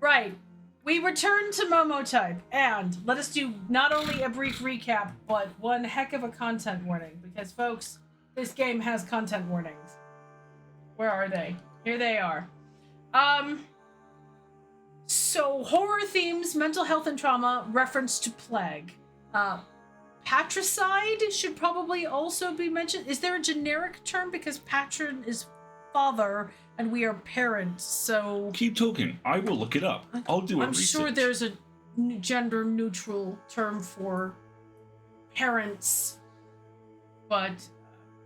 Right. We return to MOMOTYPE, and let us do not only a brief recap, but one heck of a content warning, because, folks, this game has content warnings. Where are they? Here they are. So horror themes, mental health and trauma, reference to plague. Patricide should probably also be mentioned. Is there a generic term? Because patron is father and we are parents, so... Keep talking. I will look it up. I'll do I'm sure there's a gender neutral term for parents, but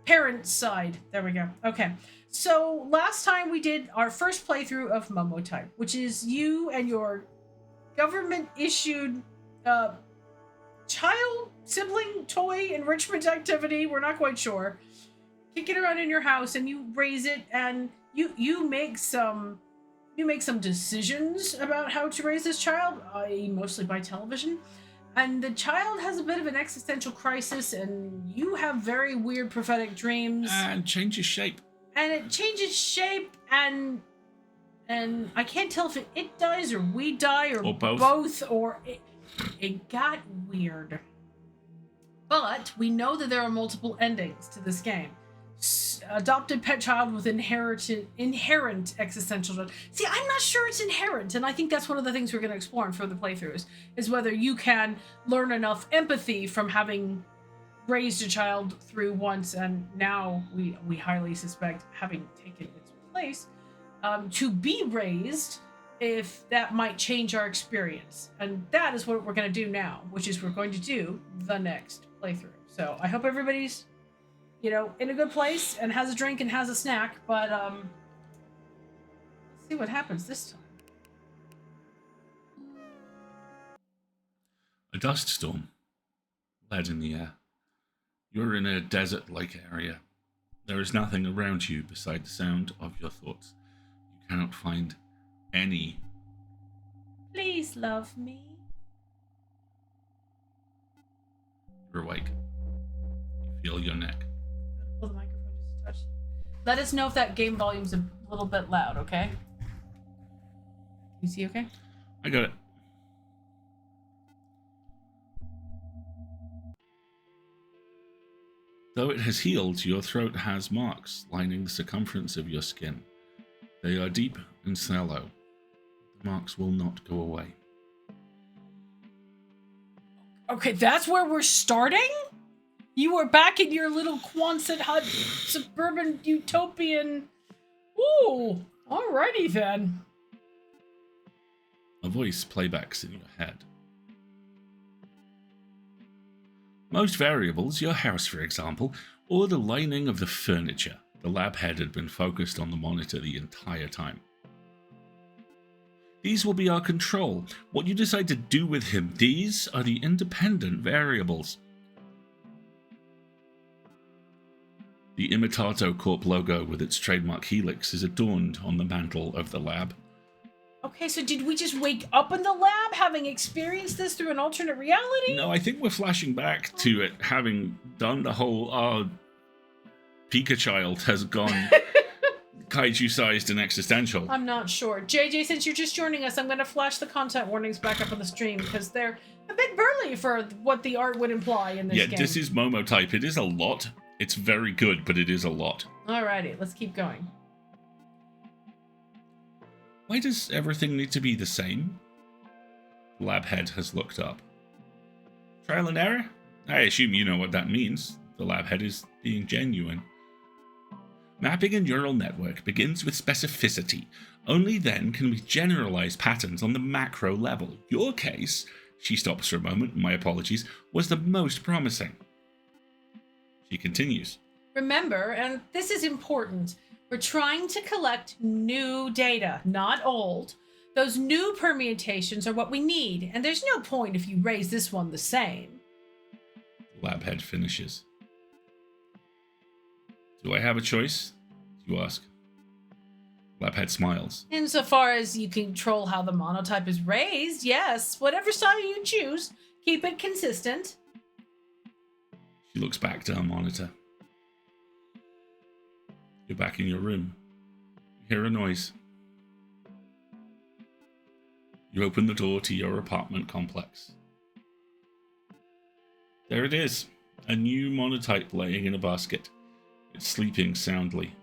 parent side. There we go. Okay. So last time we did our first playthrough of MOMOTYPE, which is you and your government-issued child, sibling, toy enrichment activity. We're not quite sure. Kick it around in your house, and you raise it, and you make some decisions about how to raise this child, i.e. mostly by television. And the child has a bit of an existential crisis, and you have very weird prophetic dreams. And changes shape. And it changes shape, and I can't tell if it dies or we die or both or it got weird. But we know that there are multiple endings to this game. Adopted pet child with inherent existential dread. See, I'm not sure it's inherent, and I think that's one of the things we're going to explore in further playthroughs, is whether you can learn enough empathy from having raised a child through once, and now we highly suspect having taken its place, to be raised, if that might change our experience. And that is what we're going to do now, which is we're going to do the next playthrough. So I hope everybody's, in a good place and has a drink and has a snack, but let's see what happens this time. A dust storm. Lead in the air. You're in a desert-like area. There is nothing around you beside the sound of your thoughts. You cannot find any. Please love me. You're awake. You feel your neck. Pull the microphone just a touch. Let us know if that game volume's a little bit loud, okay? You see okay? I got it. Though it has healed, your throat has marks lining the circumference of your skin. They are deep and shallow. The marks will not go away. Okay, that's where we're starting? You are back in your little Quonset hut, suburban utopian... Ooh, alrighty then. A voice playbacks in your head. Most variables, your house for example, or the lining of the furniture. The lab head had been focused on the monitor the entire time. These will be our control. What you decide to do with him, these are the independent variables. The Imitato Corp logo with its trademark helix is adorned on the mantle of the lab. Okay, so did we just wake up in the lab having experienced this through an alternate reality? No, I think we're flashing back to it having done the whole, Pika-child has gone kaiju-sized and existential. I'm not sure. JJ, since you're just joining us, I'm going to flash the content warnings back up on the stream because they're a bit burly for what the art would imply in this game. Yeah, this is MOMOTYPE. It is a lot. It's very good, but it is a lot. Alrighty, let's keep going. Why does everything need to be the same? The lab head has looked up. Trial and error? I assume you know what that means. The lab head is being genuine. Mapping a neural network begins with specificity. Only then can we generalize patterns on the macro level. Your case, she stops for a moment, my apologies, was the most promising. She continues. Remember, and this is important, we're trying to collect new data, not old. Those new permutations are what we need, and there's no point if you raise this one the same. The lab head finishes. Do I have a choice? You ask. Lab head smiles. Insofar as you control how the monotype is raised, yes. Whatever style you choose, keep it consistent. She looks back to her monitor. You're back in your room. You hear a noise. You open the door to your apartment complex. There it is, a new MOMOTYPE laying in a basket. It's sleeping soundly.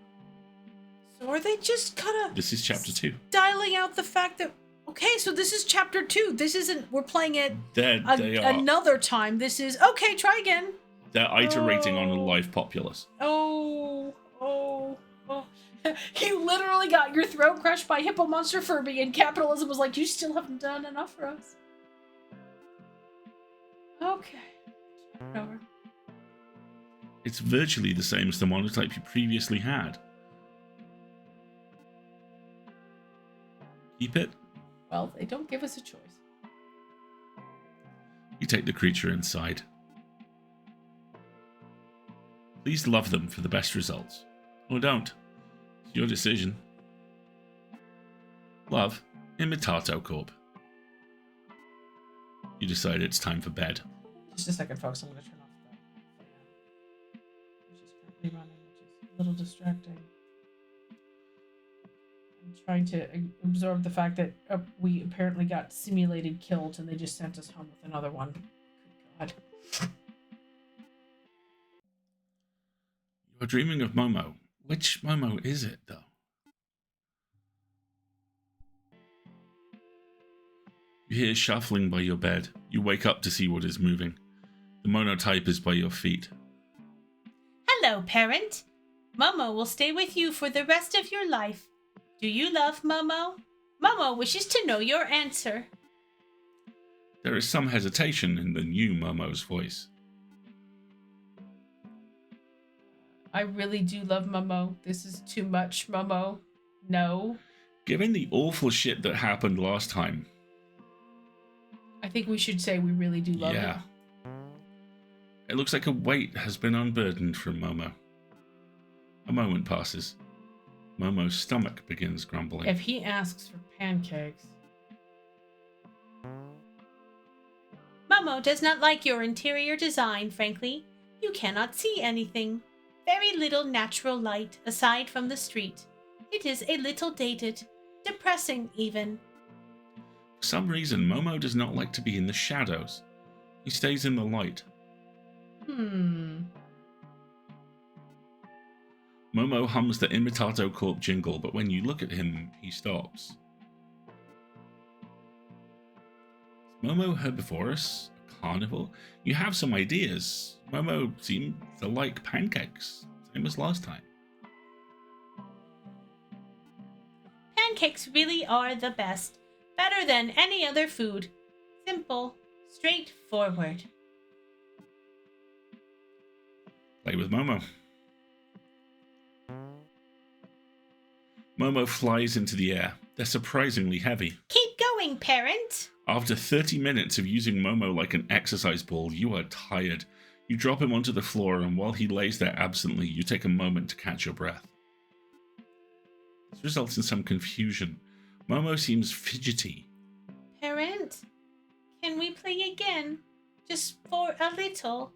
So are they just kind of... This is chapter 2. Dialing out the fact that... Okay, so this is chapter 2. This isn't... We're playing it They are. Another time. This is... Okay, try again. They're iterating on a live populace. Oh. You literally got your throat crushed by Hippo Monster Furby, and capitalism was like, you still haven't done enough for us. Okay. Over. It's virtually the same as the MOMOTYPE you previously had. Keep it? Well, they don't give us a choice. You take the creature inside. Please love them for the best results. Or don't. It's your decision. Love, Rimatoad Corp. You decide it's time for bed. Just a second, folks. I'm going to turn off the fan, which is currently running, which is a little distracting. I'm trying to absorb the fact that we apparently got simulated killed, and they just sent us home with another one. Good God. You're dreaming of Momo. Which Momo is it, though? You hear shuffling by your bed. You wake up to see what is moving. The MOMOTYPE is by your feet. Hello, parent. Momo will stay with you for the rest of your life. Do you love Momo? Momo wishes to know your answer. There is some hesitation in the new Momo's voice. I really do love Momo. This is too much, Momo. No. Given the awful shit that happened last time. I think we should say we really do love him. It looks like a weight has been unburdened from Momo. A moment passes. Momo's stomach begins grumbling. If he asks for pancakes... Momo does not like your interior design, frankly. You cannot see anything. Very little natural light aside from the street. It is a little dated. Depressing, even. For some reason, Momo does not like to be in the shadows. He stays in the light. Momo hums the Rimatoad Corp jingle, but when you look at him, he stops. Is Momo herbivorous? A carnivore? You have some ideas. Momo seems to like pancakes, same as last time. Pancakes really are the best. Better than any other food. Simple. Straightforward. Play with Momo. Momo flies into the air. They're surprisingly heavy. Keep going, parent. After 30 minutes of using Momo like an exercise ball, you are tired. You drop him onto the floor, and while he lays there absently, you take a moment to catch your breath. This results in some confusion. Momo seems fidgety. Parent, can we play again? Just for a little.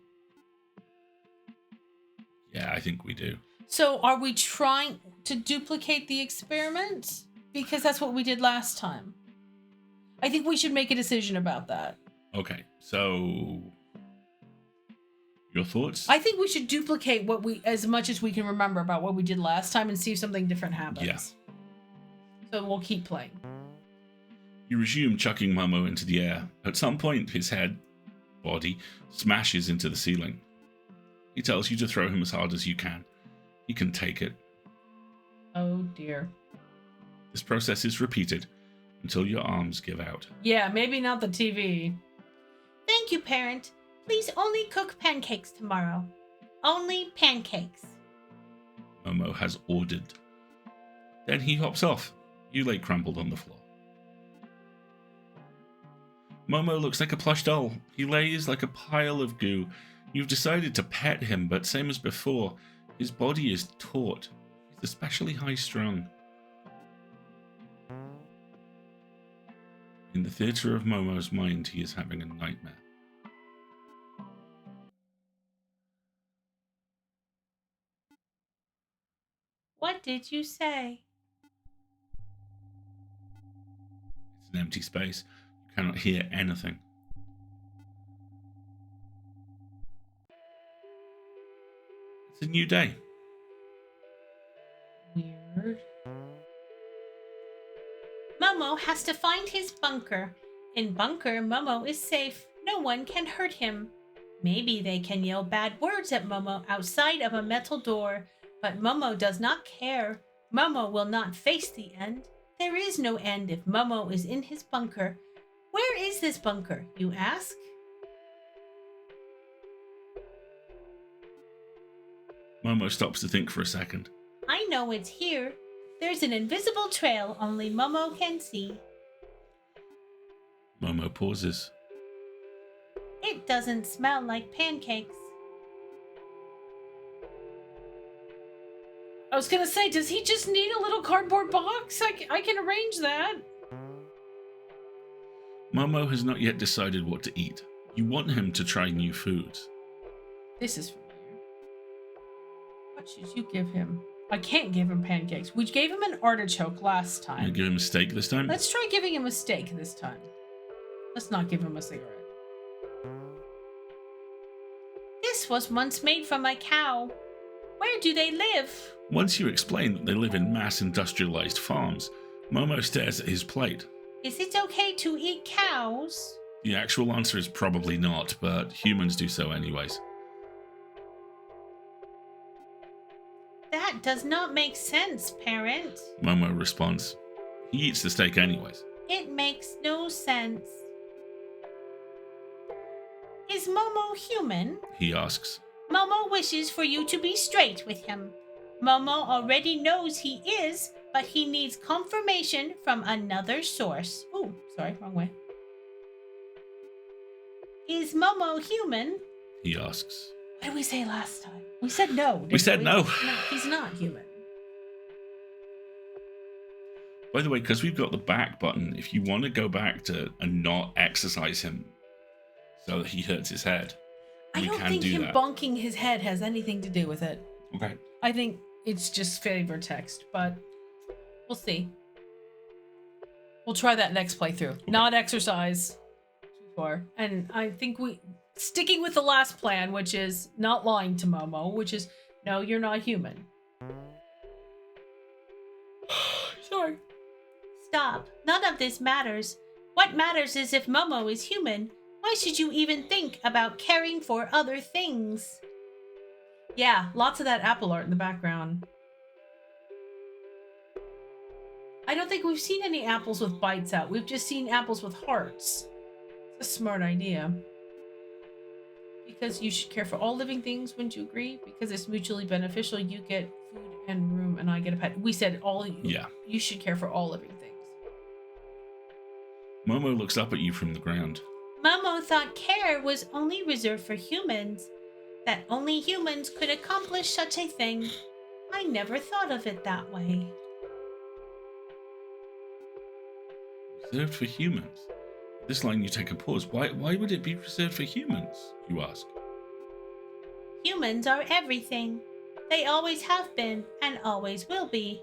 Yeah, I think we do. So are we trying to duplicate the experiment? Because that's what we did last time. I think we should make a decision about that. Okay, so... your thoughts? I think we should duplicate what we, as much as we can remember about what we did last time, and see if something different happens. Yeah. So we'll keep playing. You resume chucking Momo into the air. At some point, his head, body, smashes into the ceiling. He tells you to throw him as hard as you can. He can take it. Oh dear. This process is repeated until your arms give out. Yeah, maybe not the TV. Thank you, parent. Please only cook pancakes tomorrow. Only pancakes. Momo has ordered. Then he hops off. You lay crumpled on the floor. Momo looks like a plush doll. He lays like a pile of goo. You've decided to pet him, but same as before, his body is taut. He's especially high-strung. In the theatre of Momo's mind, he is having a nightmare. What did you say? It's an empty space. You cannot hear anything. It's a new day. Weird. Momo has to find his bunker. In bunker, Momo is safe. No one can hurt him. Maybe they can yell bad words at Momo outside of a metal door, but Momo does not care. Momo will not face the end. There is no end if Momo is in his bunker. Where is this bunker, you ask? Momo stops to think for a second. I know it's here. There's an invisible trail only Momo can see. Momo pauses. It doesn't smell like pancakes. I was gonna say, does he just need a little cardboard box? I can arrange that. Momo has not yet decided what to eat. You want him to try new foods. This is familiar. What should you give him? I can't give him pancakes. We gave him an artichoke last You time. give him a steak this time? Let's try giving him a steak this time. Let's not give him a cigarette. This was once made from a cow. Where do they live? Once you explain that they live in mass industrialized farms, Momo stares at his plate. Is it okay to eat cows? The actual answer is probably not, but humans do so anyways. That does not make sense, parent. Momo responds. He eats the steak anyways. It makes no sense. Is Momo human? He asks. Momo wishes for you to be straight with him. Momo already knows he is, but he needs confirmation from another source. Oh, sorry, wrong way. Is Momo human? He asks. What did we say last time? We said no. We said no. No, he's not human. By the way, because we've got the back button, if you want to go back to and not exercise him so that he hurts his head, I we don't can think do him that. bonking his head has anything to do with it. Okay. I think it's just flavor text, but we'll see. We'll try that next playthrough. Okay. Not exercise too far. And I think sticking with the last plan, which is not lying to Momo, which is, no, you're not human. Sorry. Stop. None of this matters. What matters is if Momo is human. Why should you even think about caring for other things? Yeah, lots of that apple art in the background. I don't think we've seen any apples with bites out. We've just seen apples with hearts. It's a smart idea. Because you should care for all living things, wouldn't you agree? Because it's mutually beneficial. You get food and room, and I get a pet. We said all. Yeah. You should care for all living things. Momo looks up at you from the ground. Momo thought care was only reserved for humans. That only humans could accomplish such a thing. I never thought of it that way. Reserved for humans? This line you take a pause. Why would it be reserved for humans, you ask? Humans are everything. They always have been and always will be.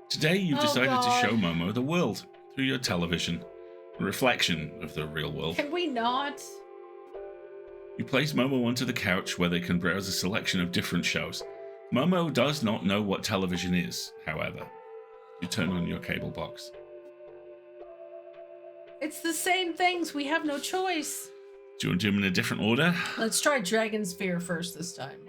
Today you've decided to God. show Momo the world through your television, a reflection of the real world. Can we not? You place Momo onto the couch where they can browse a selection of different shows. Momo does not know what television is, however. You turn on your cable box. It's the same things. We have no choice. Do you want to do them in a different order? Let's try Dragon Sphere first this time.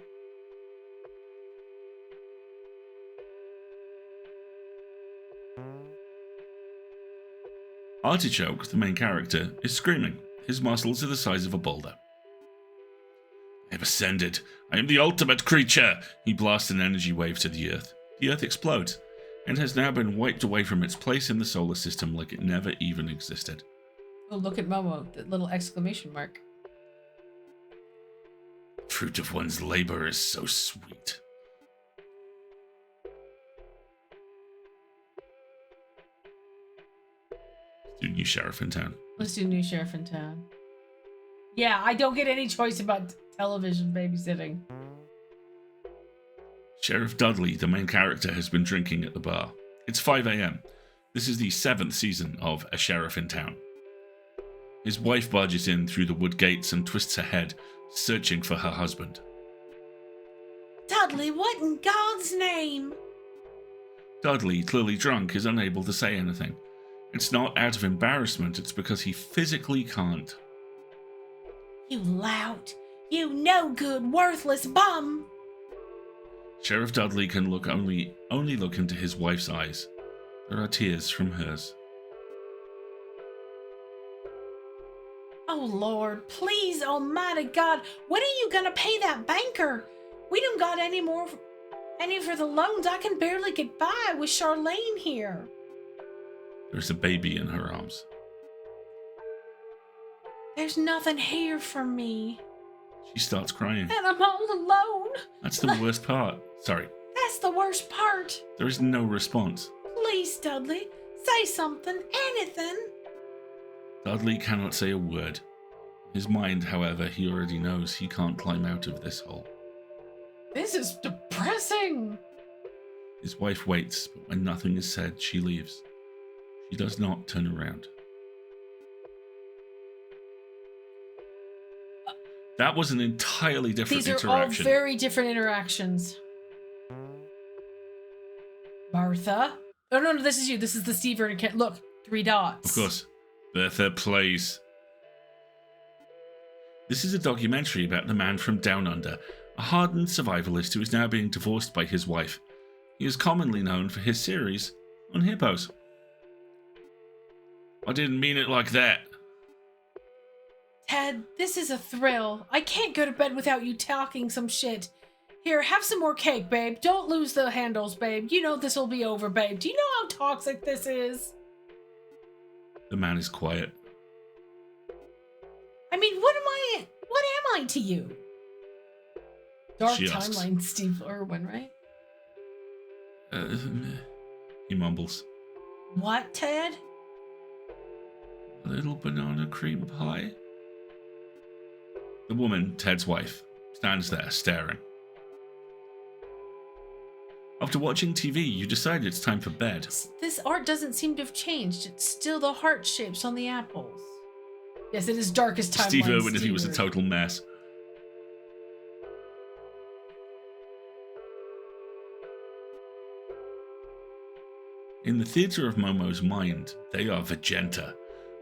Artichoke, the main character, is screaming. His muscles are the size of a boulder. I have ascended. I am the ultimate creature. He blasts an energy wave to the Earth. The Earth explodes and has now been wiped away from its place in the solar system like it never even existed. Oh, look at Momo, that little exclamation mark. Fruit of one's labor is so sweet. Do new sheriff in town. Let's do new sheriff in town. Yeah, I don't get any choice about television babysitting. Sheriff Dudley, the main character, has been drinking at the bar. It's 5 a.m. This is the 7th season of A Sheriff in Town. His wife barges in through the wood gates and twists her head, searching for her husband. Dudley, what in God's name? Dudley, clearly drunk, is unable to say anything. It's not out of embarrassment, it's because he physically can't. You lout! You no-good, worthless bum! Sheriff Dudley can only look into his wife's eyes. There are tears from hers. Oh, Lord, please, almighty God, when are you gonna pay that banker? We don't got any for the loans. I can barely get by with Charlene here. There's a baby in her arms. There's nothing here for me. She starts crying. And I'm all alone. That's the worst part. Sorry. That's the worst part. There is no response. Please, Dudley, say something, anything. Dudley cannot say a word. In his mind, however, he already knows he can't climb out of this hole. This is depressing. His wife waits, but when nothing is said, she leaves. She does not turn around. That was an entirely different interaction. These are all very different interactions. Martha? Oh, no, this is you. This is the Steve Irwin account. Look, 3 dots. Of course. Bertha plays. This is a documentary about the man from Down Under, a hardened survivalist who is now being divorced by his wife. He is commonly known for his series on hippos. I didn't mean it like that. Ted, this is a thrill. I can't go to bed without you talking some shit. Here, have some more cake, babe. Don't lose the handles, babe. You know this will be over, babe. Do you know how toxic this is? The man is quiet. I mean, what am I to you? Dark She asks. timeline, Steve Irwin, right? He mumbles. What, Ted? A little banana cream pie? The woman, Ted's wife, stands there staring. After watching TV, you decide it's time for bed. This art doesn't seem to have changed. It's still the heart shapes on the apples. Yes, it is darkest timeline. Steve Irwin if he was a total mess. In the theatre of Momo's mind, they are Vegenta.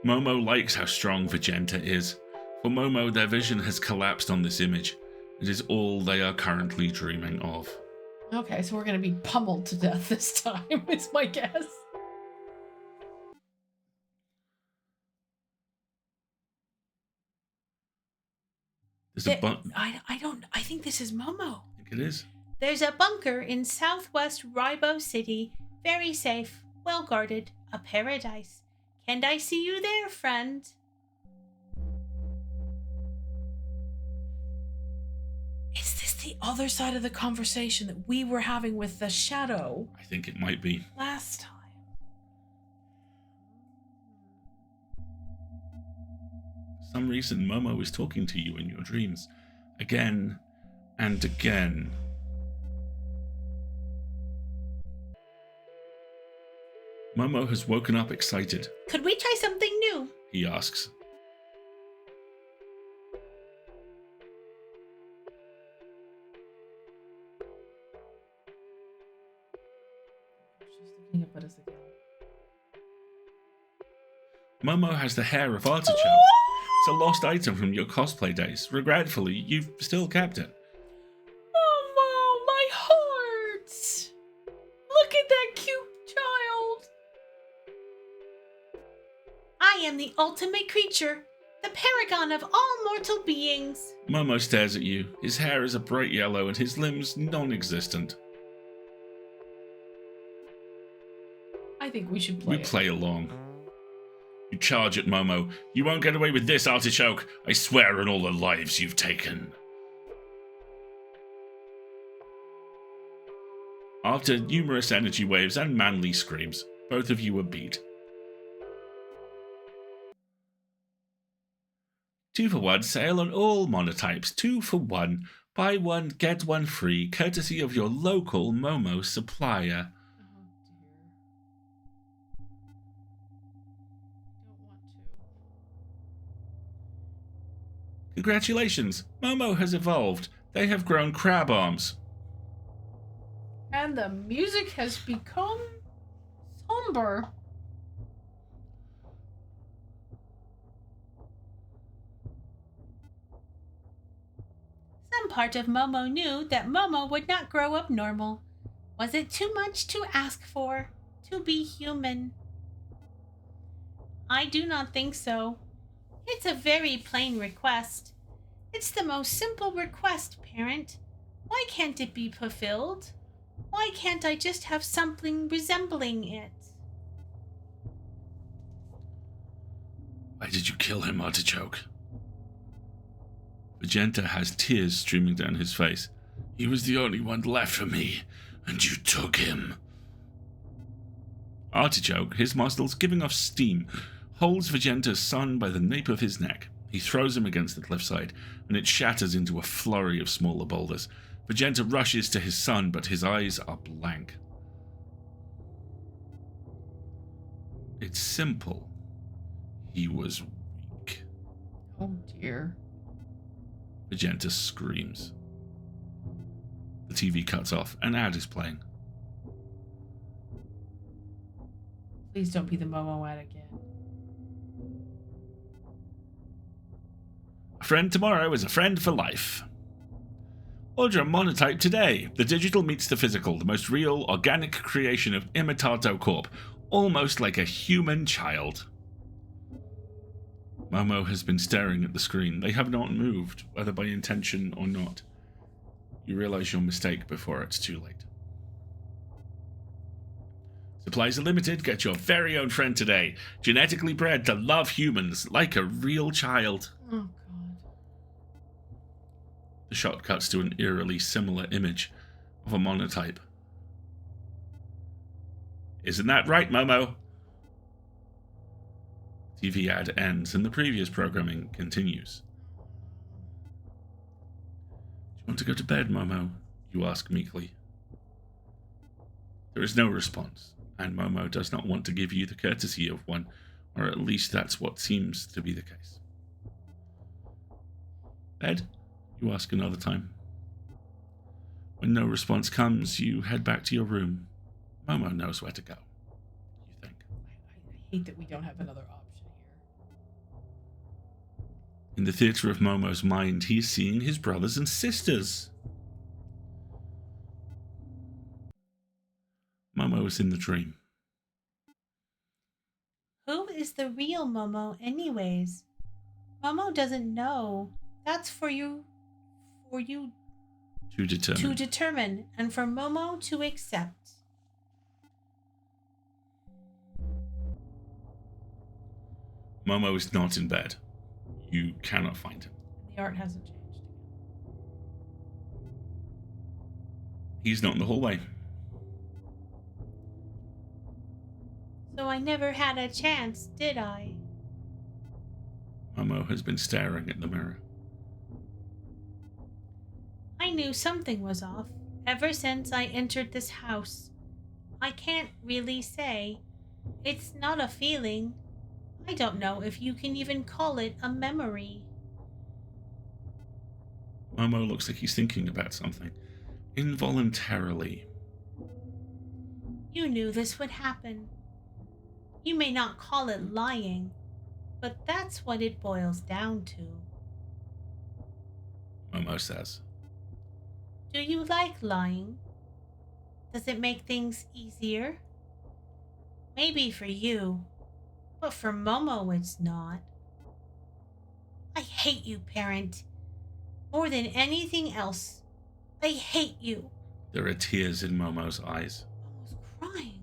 Momo likes how strong Vegenta is. For Momo, their vision has collapsed on this image. It is all they are currently dreaming of. Okay, so we're going to be pummeled to death this time, is my guess. There's a bunker. I think this is Momo. I think it is. There's a bunker in southwest Ribo City. Very safe, well guarded, a paradise. Can I see you there, friend? Is this the other side of the conversation that we were having with the shadow I think it might be. last time? For some reason, Momo is talking to you in your dreams. Again and again. Momo has woken up excited. Could we try something new? He asks. She's looking up at us again. Momo has the hair of Artichoke. It's a lost item from your cosplay days. Regretfully, you've still kept it. Oh, my heart! Look at that cute child! I am the ultimate creature, the paragon of all mortal beings. Momo stares at you. His hair is a bright yellow and his limbs non-existent. I think we should play We play along. You charge at Momo. You won't get away with this, Artichoke. I swear on all the lives you've taken. After numerous energy waves and manly screams, both of you are beat. 2-for-1 sale on all monotypes. 2-for-1. Buy one, get one free, courtesy of your local Momo supplier. Congratulations, Momo has evolved. They have grown crab arms. And the music has become somber. Some part of Momo knew that Momo would not grow up normal. Was it too much to ask for? To be human? I do not think so. It's a very plain request. It's the most simple request, parent. Why can't it be fulfilled? Why can't I just have something resembling it? Why did you kill him, Artichoke? Magenta has tears streaming down his face. He was the only one left for me, and you took him. Artichoke, his nostrils giving off steam, holds Magenta's son by the nape of his neck. He throws him against the cliffside, and it shatters into a flurry of smaller boulders. Magenta rushes to his son, but his eyes are blank. It's simple. He was weak. Oh dear. Magenta screams. The TV cuts off. An ad is playing. Please don't be the Momo ad again. A friend tomorrow is a friend for life. Order a MOMOTYPE today. The digital meets the physical, the most real, organic creation of Rimatoad Corp. Almost like a human child. Momo has been staring at the screen. They have not moved, whether by intention or not. You realize your mistake before it's too late. Supplies are limited. Get your very own friend today. Genetically bred to love humans like a real child. Oh, God. The shot cuts to an eerily similar image of a MOMOTYPE. Isn't that right, Momo? TV ad ends and the previous programming continues. Do you want to go to bed, Momo? You ask meekly. There is no response, and Momo does not want to give you the courtesy of one, or at least that's what seems to be the case. Bed? You ask another time. When no response comes, you head back to your room. Momo knows where to go, you think. I hate that we don't have another option here. In the theater of Momo's mind, he is seeing his brothers and sisters. Momo is in the dream. Who is the real Momo anyways? Momo doesn't know. That's for you To determine. and for Momo to accept. Momo is not in bed. You cannot find him. The art hasn't changed. He's not in the hallway. So I never had a chance, did I? Momo has been staring at the mirror. I knew something was off ever since I entered this house. I can't really say. It's not a feeling. I don't know if you can even call it a memory. Momo looks like he's thinking about something. Involuntarily. You knew this would happen. You may not call it lying, but that's what it boils down to. Momo says. Do you like lying? Does it make things easier? Maybe for you, but for Momo it's not. I hate you, parent. More than anything else, I hate you. There are tears in Momo's eyes. Momo's crying.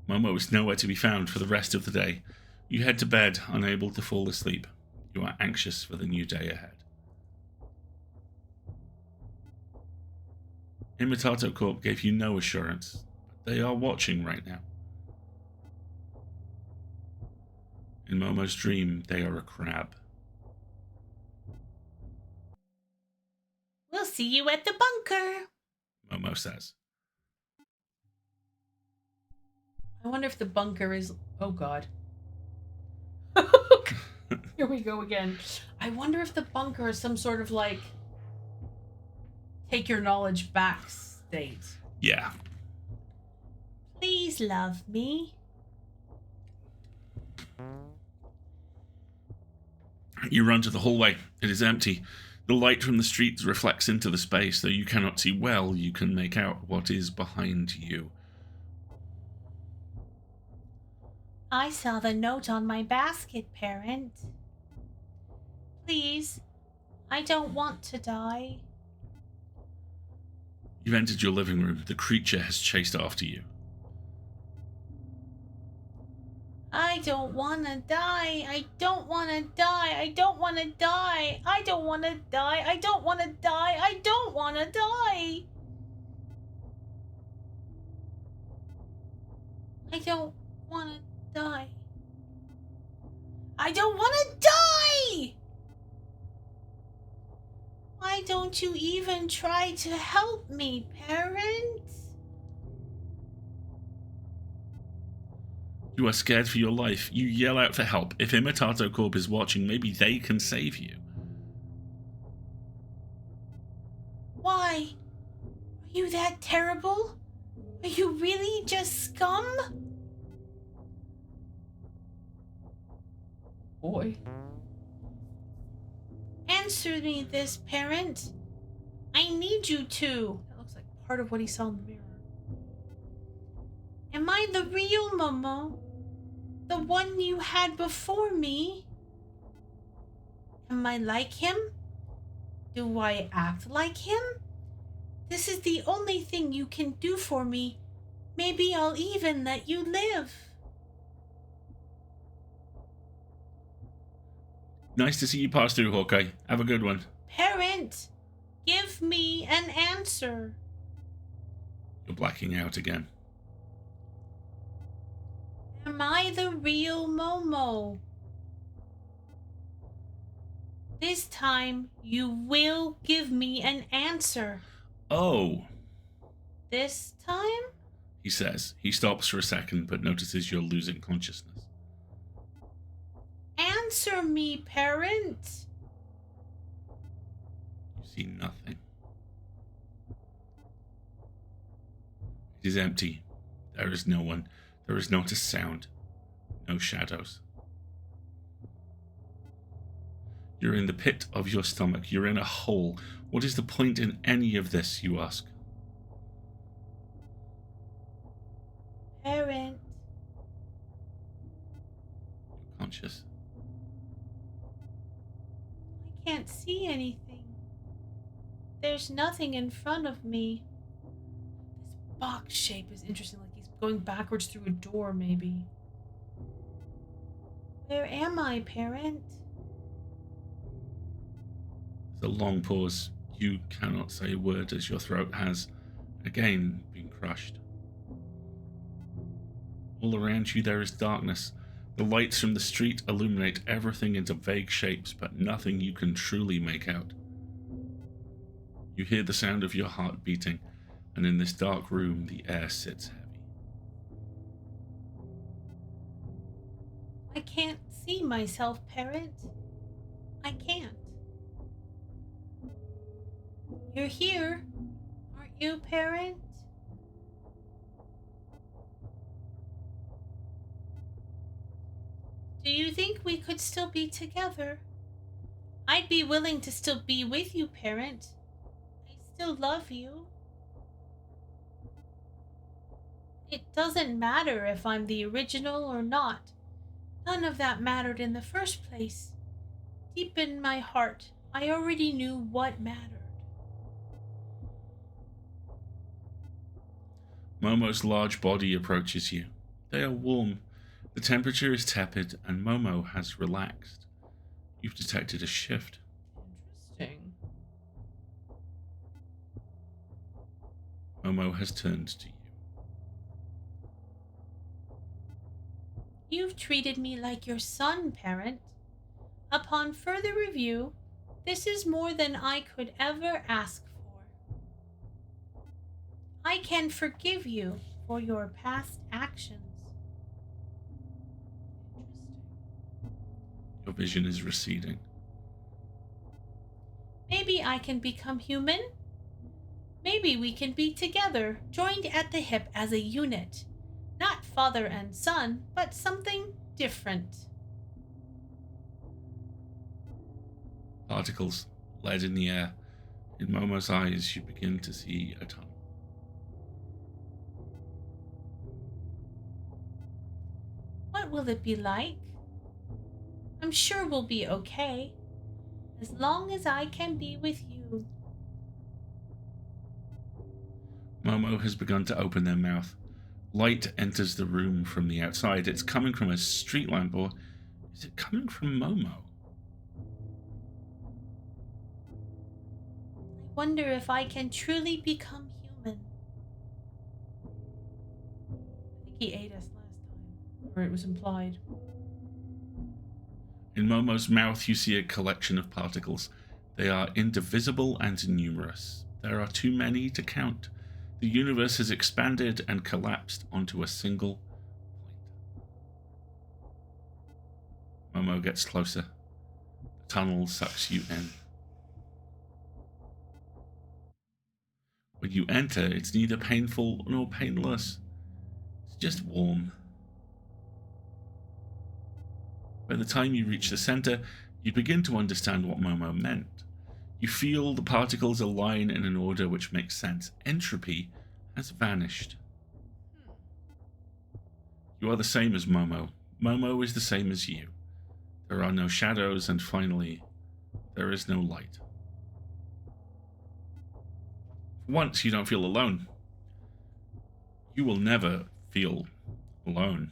Momo is nowhere to be found for the rest of the day. You head to bed, unable to fall asleep. You are anxious for the new day ahead. Rimatoad Corp gave you no assurance, but they are watching right now. In Momo's dream, they are a crab. We'll see you at the bunker. Momo says. I wonder if the bunker is... Oh, God. Here we go again. I wonder if the bunker is some sort of like take your knowledge back state. Yeah. Please love me. You run to the hallway. It is empty. The light from the streets reflects into the space, though you cannot see well. You can make out what is behind you. I saw the note on my basket, parent. Please, I don't want to die. You've entered your living room. The creature has chased after you. I don't want to die. I don't want to die. I don't want to die. I don't want to die. I don't want to die. I don't want to die. I don't want to die. I don't want to die! Why don't you even try to help me, parent? You are scared for your life. You yell out for help. If Imitato Corp is watching, maybe they can save you. Why? Are you that terrible? Are you really just scum? Boy. Answer me this, parent. I need you to. That looks like part of what he saw in the mirror. Am I the real Momo? The one you had before me? Am I like him? Do I act like him? This is the only thing you can do for me. Maybe I'll even let you live. Nice to see you pass through, Hawkeye. Have a good one. Parent, give me an answer. You're blacking out again. Am I the real Momo? This time, you will give me an answer. Oh, This time? he says. He stops for a second, but notices you're losing consciousness. Answer me, parent. You see nothing. It is empty. There is no one. There is not a sound. No shadows. You're in the pit of your stomach. You're in a hole. What is the point in any of this, you ask? Parent. You're conscious. I can't see anything. There's nothing in front of me. This box shape is interesting, like he's going backwards through a door, maybe. Where am I, parent? There's a long pause. You cannot say a word as your throat has, again, been crushed. All around you there is darkness. The lights from the street illuminate everything into vague shapes, but nothing you can truly make out. You hear the sound of your heart beating, and in this dark room the air sits heavy. I can't see myself, parent. I can't. You're here, aren't you, parent? Do you think we could still be together? I'd be willing to still be with you, parent. I still love you. It doesn't matter if I'm the original or not. None of that mattered in the first place. Deep in my heart, I already knew what mattered. Momo's large body approaches you. They are warm. The temperature is tepid, and Momo has relaxed. You've detected a shift. Interesting. Momo has turned to you. You've treated me like your son, parent. Upon further review, this is more than I could ever ask for. I can forgive you for your past actions. Your vision is receding. Maybe I can become human? Maybe we can be together, joined at the hip as a unit. Not father and son, but something different. Particles, lead in the air. In Momo's eyes, you begin to see a tunnel. What will it be like? I'm sure we'll be okay. As long as I can be with you. Momo has begun to open their mouth. Light enters the room from the outside. It's coming from a street lamp, or is it coming from Momo? I wonder if I can truly become human. I think he ate us last time, or it was implied. In Momo's mouth, you see a collection of particles. They are indivisible and numerous. There are too many to count. The universe has expanded and collapsed onto a single point. Momo gets closer. The tunnel sucks you in. When you enter, it's neither painful nor painless. It's just warm. By the time you reach the center, you begin to understand what Momo meant. You feel the particles align in an order which makes sense. Entropy has vanished. You are the same as Momo. Momo is the same as you. There are no shadows, and finally, there is no light. For once, you don't feel alone. You will never feel alone.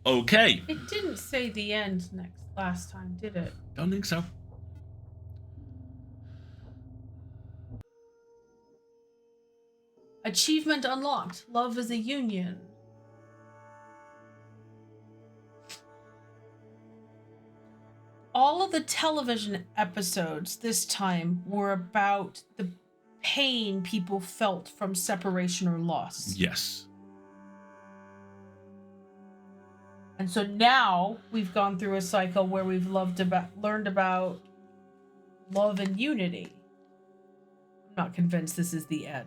Okay. It didn't say the end last time, did it? Don't think so. Achievement unlocked. Love is a union. All of the television episodes this time were about the pain people felt from separation or loss. Yes. And so now we've gone through a cycle where we've learned about love and unity. I'm not convinced this is the end.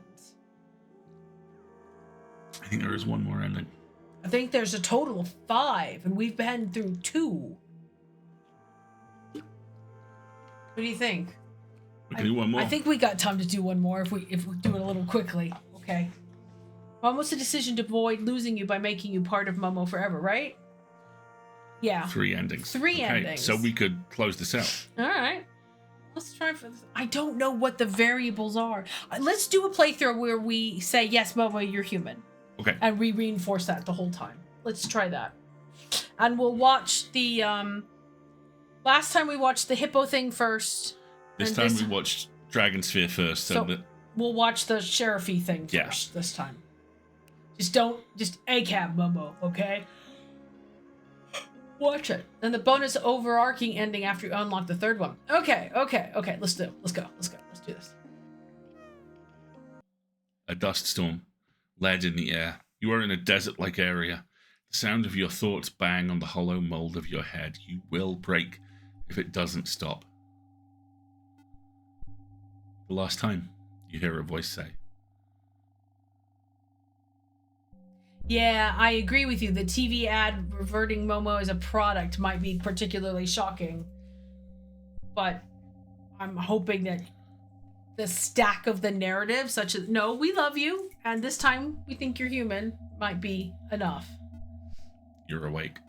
I think there is one more ending. I think there's a total of 5, and we've been through 2. What do you think? We can do one more. I think we got time to do one more if we do it a little quickly. Okay. Almost a decision to avoid losing you by making you part of Momo forever, right? Yeah. 3 endings. 3 endings. So we could close this out. All right. Let's try for this. I don't know what the variables are. Let's do a playthrough where we say, yes, Momo, you're human. Okay. And we reinforce that the whole time. Let's try that. And we'll watch the, last time we watched the hippo thing first. This time we watched Dragon Sphere first. So we'll watch the sheriffy thing first this time. Just ACAB, Momo, okay? Watch it. And the bonus overarching ending after you unlock the 3rd one. Okay. Let's go. Let's do this. A dust storm. Lead in the air. You are in a desert-like area. The sound of your thoughts bang on the hollow mold of your head. You will break if it doesn't stop. The last time, you hear a voice say. Yeah, I agree with you. The TV ad reverting Momo as a product might be particularly shocking. But I'm hoping that the stack of the narrative, such as, no, we love you, and this time we think you're human, might be enough. You're awake.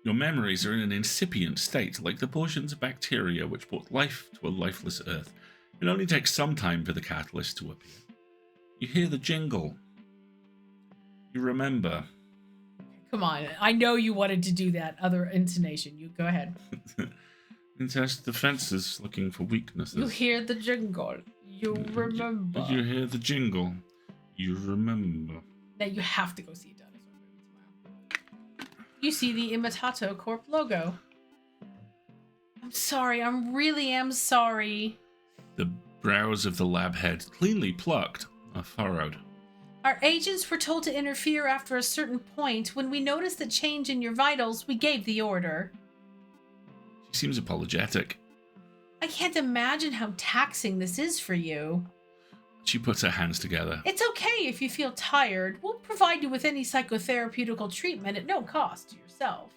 Your memories are in an incipient state, like the portions of bacteria which brought life to a lifeless Earth. It only takes some time for the catalyst to appear. You hear the jingle. You remember. Come on, I know you wanted to do that other intonation. You go ahead. Test defenses looking for weaknesses. You hear the jingle. You remember. You hear the jingle. You remember. Now you have to go see a dinosaur movie tomorrow. You see the Rimatoad Corp logo. I'm sorry. I really am sorry. The brows of the lab head, cleanly plucked, are furrowed. Our agents were told to interfere after a certain point. When we noticed the change in your vitals, we gave the order. She seems apologetic. I can't imagine how taxing this is for you. She puts her hands together. It's okay if you feel tired. We'll provide you with any psychotherapeutical treatment at no cost to yourself.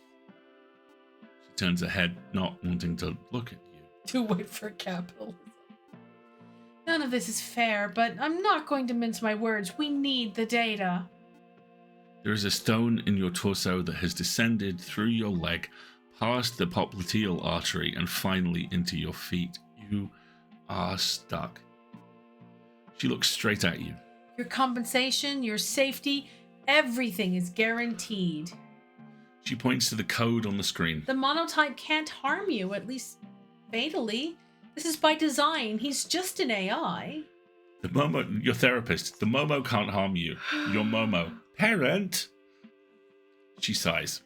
She turns her head, not wanting to look at you. To wait for capitalism. None of this is fair, but I'm not going to mince my words. We need the data. There is a stone in your torso that has descended through your leg, past the popliteal artery, and finally into your feet. You are stuck. She looks straight at you. Your compensation, your safety, everything is guaranteed. She points to the code on the screen. The monotype can't harm you, at least fatally. This is by design. He's just an AI. The Momo, your therapist, the Momo can't harm you. Your Momo. Parent! She sighs.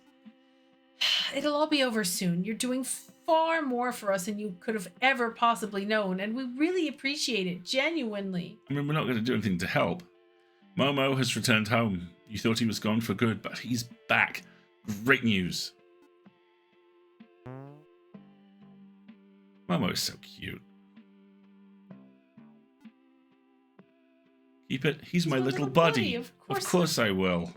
It'll all be over soon. You're doing far more for us than you could have ever possibly known, and we really appreciate it, genuinely. I mean, we're not going to do anything to help. Momo has returned home. You thought he was gone for good, but he's back. Great news. Momo is so cute. Keep it. He's my little buddy. Of course I will.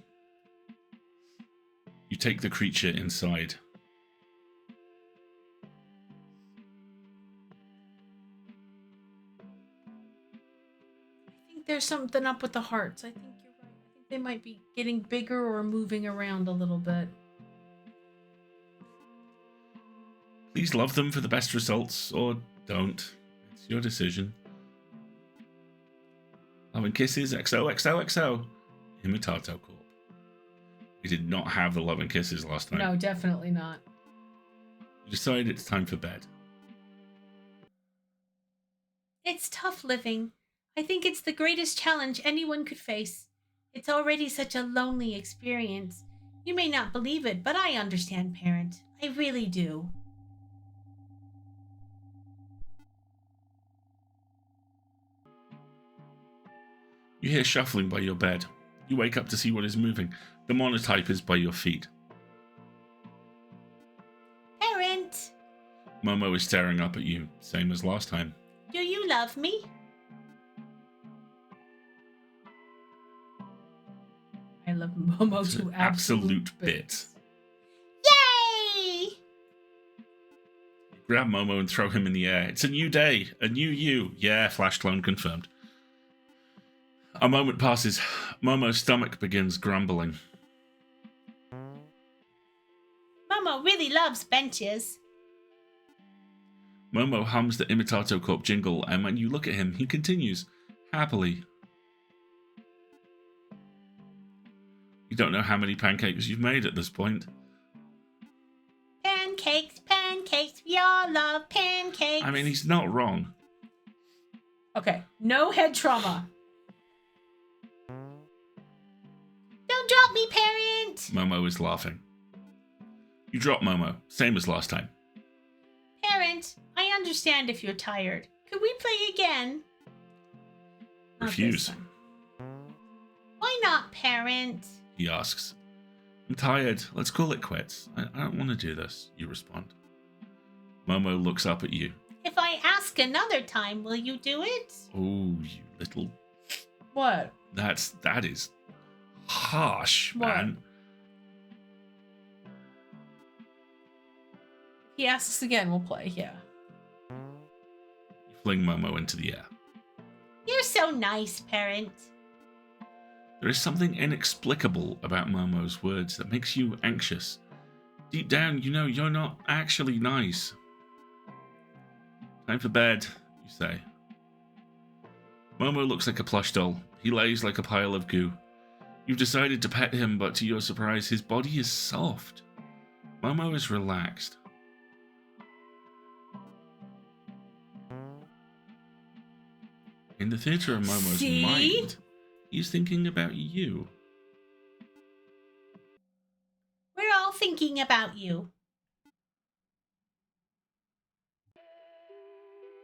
You take the creature inside. I think there's something up with the hearts. I think you're right. I think they might be getting bigger or moving around a little bit. Please love them for the best results, or don't. It's your decision. Love and kisses, XOXOXO. Rimatoad Corp. We did not have the love and kisses last time. No, definitely not. You decide it's time for bed. It's tough living. I think it's the greatest challenge anyone could face. It's already such a lonely experience. You may not believe it, but I understand, parent. I really do. You hear shuffling by your bed. You wake up to see what is moving. The monotype is by your feet. Parent! Momo is staring up at you, same as last time. Do you love me? I love Momo to absolute bits. Yay! You grab Momo and throw him in the air. It's a new day, a new you. Yeah, flash clone confirmed. A moment passes. Momo's stomach begins grumbling. Momo really loves benches. Momo hums the Rimatoad Corp jingle, and when you look at him, he continues, happily. You don't know how many pancakes you've made at this point. Pancakes, pancakes, we all love pancakes. I mean, he's not wrong. Okay, no head trauma. Don't drop me, parent! Momo is laughing. You drop Momo, same as last time. Parent, I understand if you're tired. Could we play again? Not Refuse. this time. Why not, parent? He asks. I'm tired. Let's call it quits. I don't want to do this, you respond. Momo looks up at you. If I ask another time, will you do it? Oh, you little... What? That is harsh, What? man. He asks again, we'll play, yeah. You fling Momo into the air. You're so nice, parent. There is something inexplicable about Momo's words that makes you anxious. Deep down, you know you're not actually nice. Time for bed, you say. Momo looks like a plush doll. He lays like a pile of goo. You've decided to pet him, but to your surprise, his body is soft. Momo is relaxed. In the theater of Momo's See? mind, he's thinking about you. We're all thinking about you.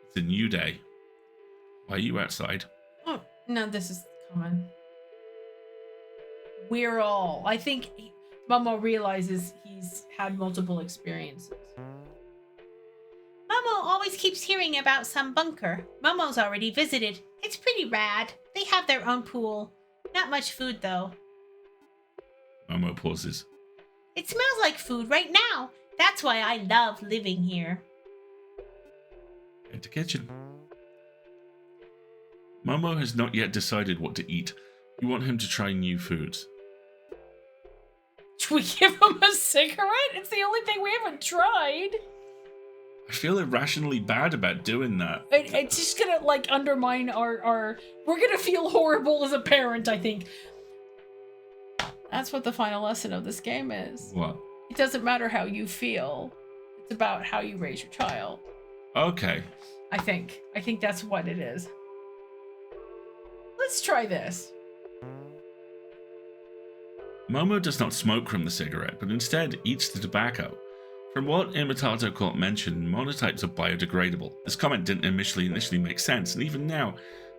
It's a new day. Why are you outside? Oh, no, this is common. we're all. I think Momo realizes he's had multiple experiences. Momo always keeps hearing about some bunker. Momo's already visited. It's pretty rad. They have their own pool. Not much food, though. Momo pauses. It smells like food right now. That's why I love living here. Head to kitchen. Momo has not yet decided what to eat. You want him to try new foods. Should we give him a cigarette? It's the only thing we haven't tried. I feel irrationally bad about doing that. It's just gonna like undermine our. We're gonna feel horrible as a parent, I think. That's what the final lesson of this game is. What? It doesn't matter how you feel. It's about how you raise your child. Okay. I think that's what it is. Let's try this. Momo does not smoke from the cigarette, but instead eats the tobacco. From what Rimatoad Court mentioned, monotypes are biodegradable. This comment didn't initially make sense, and even now,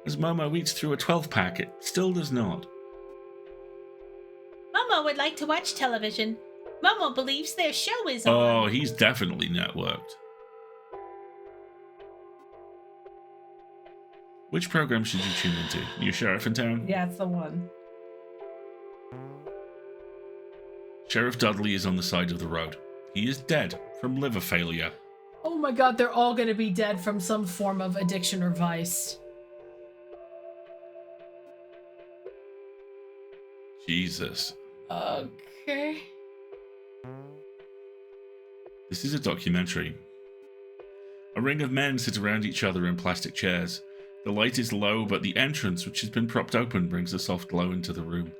as Momo eats through a 12-pack, it still does not. Momo would like to watch television. Momo believes their show is on. Oh, he's definitely networked. Which program should you tune into? New Sheriff in Town? Yeah, it's the one. Sheriff Dudley is on the side of the road. He is dead from liver failure. Oh my god, they're all gonna be dead from some form of addiction or vice. Jesus. Okay. This is a documentary. A ring of men sit around each other in plastic chairs. The light is low, but the entrance, which has been propped open, brings a soft glow into the room.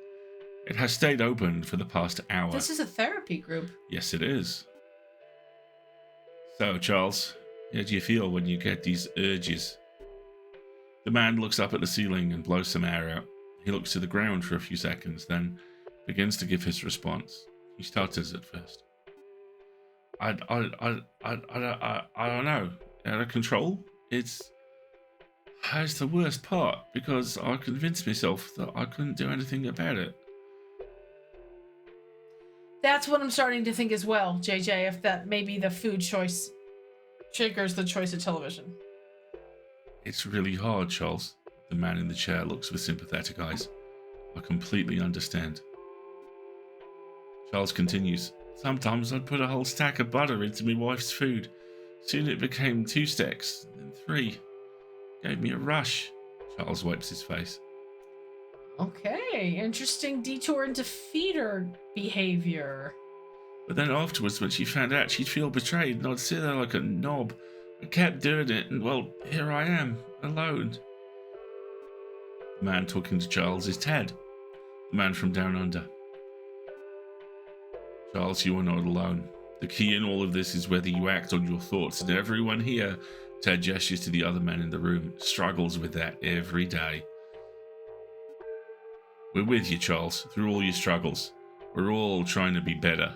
It has stayed open for the past hour. This is a therapy group. Yes, it is. So, Charles, how do you feel when you get these urges? The man looks up at the ceiling and blows some air out. He looks to the ground for a few seconds, then begins to give his response. He stutters at first. I don't know. Out of control? It's the worst part, because I convinced myself that I couldn't do anything about it. That's what I'm starting to think as well, JJ, if that maybe the food choice triggers the choice of television. It's really hard, Charles. The man in the chair looks with sympathetic eyes. I completely understand. Charles continues. Sometimes I'd put a whole stack of butter into my wife's food. Soon it became 2 stacks, then 3. Gave me a rush. Charles wipes his face. Okay, interesting detour into feeder behavior. But then afterwards, when she found out, she'd feel betrayed, and I'd sit there like a knob. I kept doing it, and well, here I am, alone. The man talking to Charles is Ted, the man from down under. Charles, you are not alone. The key in all of this is whether you act on your thoughts, and everyone here, Ted gestures to the other men in the room, struggles with that every day. We're with you, Charles, through all your struggles. We're all trying to be better.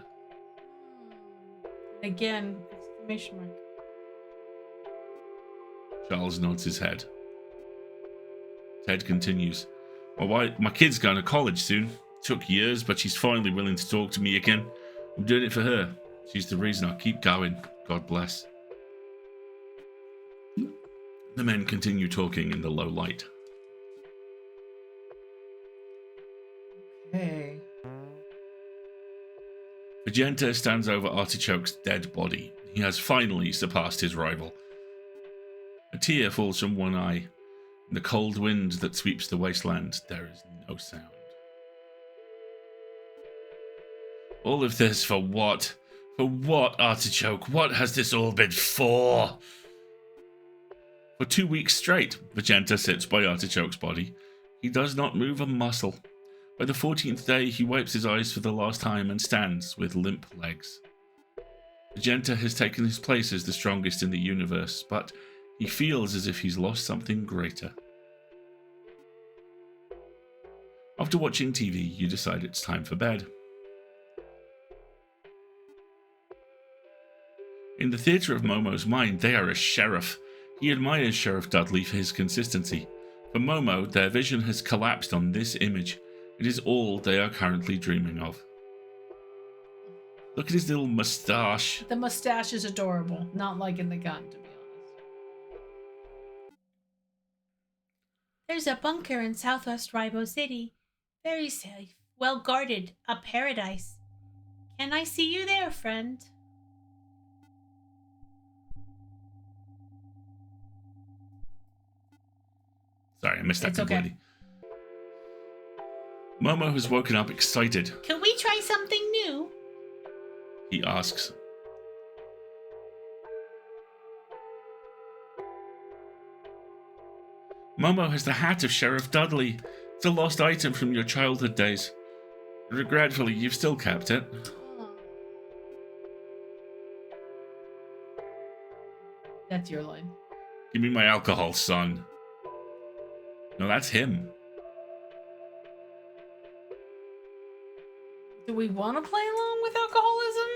Again, exclamation mark. Charles nods his head. Ted continues. My kid's going to college soon. Took years, but she's finally willing to talk to me again. I'm doing it for her. She's the reason I keep going. God bless. The men continue talking in the low light. Hey. Magenta stands over Artichoke's dead body. He has finally surpassed his rival. A tear falls from one eye. In the cold wind that sweeps the wasteland, there is no sound. All of this for what? For what, Artichoke? What has this all been for? For 2 weeks straight, Magenta sits by Artichoke's body. He does not move a muscle. By the 14th day, he wipes his eyes for the last time and stands with limp legs. Magenta has taken his place as the strongest in the universe, but he feels as if he's lost something greater. After watching TV, you decide it's time for bed. In the theatre of Momo's mind, they are a sheriff. He admires Sheriff Dudley for his consistency. For Momo, their vision has collapsed on this image. It is all they are currently dreaming of. Look at his little mustache. The mustache is adorable. Not like in the gun, to be honest. There's a bunker in southwest Ribo City. Very safe. Well guarded. A paradise. Can I see you there, friend? Sorry, I missed that It's completely. okay. Momo has woken up excited. Can we try something new? He asks. Momo has the hat of Sheriff Dudley. It's a lost item from your childhood days. Regretfully, you've still kept it. That's your line. Give me my alcohol, son. No, that's him. Do we want to play along with alcoholism?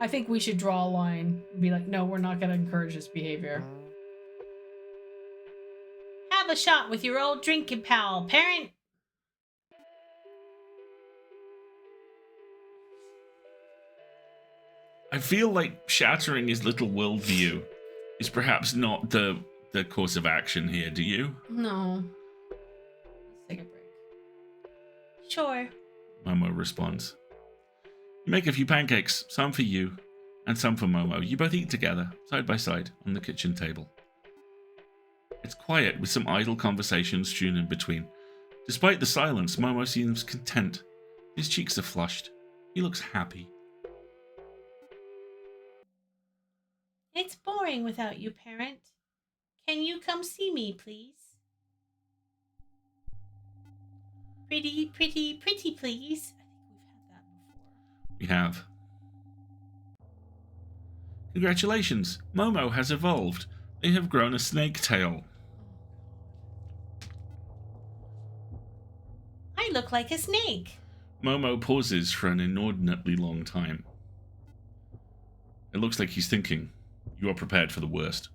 I think we should draw a line and be like, no, we're not going to encourage this behavior. Have a shot with your old drinking pal, parent. I feel like shattering his little worldview is perhaps not the course of action here, do you? No. Let's take a break. Sure. Momo responds. You make a few pancakes, some for you, and some for Momo. You both eat together, side by side, on the kitchen table. It's quiet, with some idle conversations strewn in between. Despite the silence, Momo seems content. His cheeks are flushed. He looks happy. It's boring without you, parent. Can you come see me, please? Pretty, pretty, pretty, please. I think we've had that before. We have. Congratulations, Momo has evolved. They have grown a snake tail. I look like a snake. Momo pauses for an inordinately long time. It looks like he's thinking. You are prepared for the worst.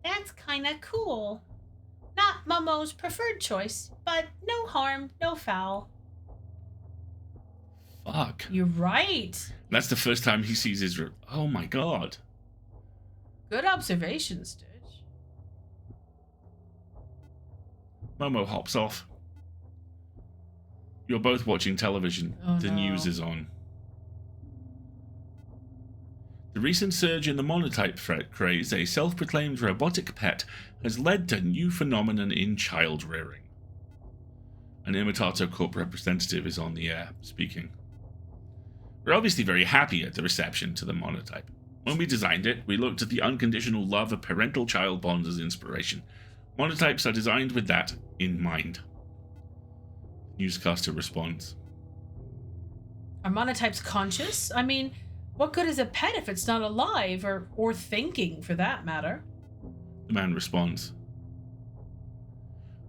That's kinda cool. Not Momo's preferred choice, but no harm, no foul. Fuck. You're right. That's the first time he sees his... Oh my god. Good observation, Stitch. Momo hops off. You're both watching television. Oh, The no. news is on. The recent surge in the MOMOTYPE craze, a self-proclaimed robotic pet, has led to new phenomenon in child rearing. An Imitato Corp representative is on the air, speaking. We're obviously very happy at the reception to the MOMOTYPE. When we designed it, we looked at the unconditional love of parental-child bonds as inspiration. MOMOTYPEs are designed with that in mind. Newscaster responds. Are monotypes conscious? I mean, what good is a pet if it's not alive or thinking, for that matter? The man responds.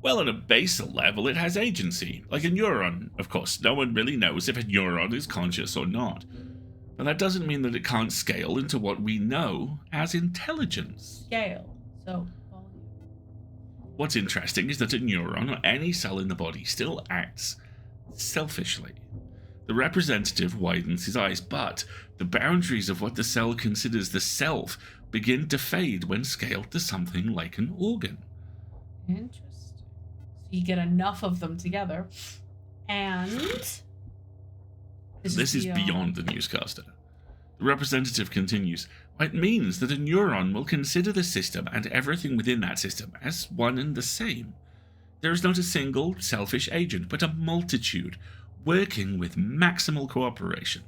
Well, at a basal level, it has agency, like a neuron. Of course, no one really knows if a neuron is conscious or not. But that doesn't mean that it can't scale into what we know as intelligence. Scale. So, volume. What's interesting is that a neuron, or any cell in the body, still acts selfishly. The representative widens his eyes, but the boundaries of what the cell considers the self begin to fade when scaled to something like an organ. Interesting. So you get enough of them together. And... This is beyond the newscaster. The representative continues. It means that a neuron will consider the system and everything within that system as one and the same. There is not a single selfish agent, but a multitude working with maximal cooperation.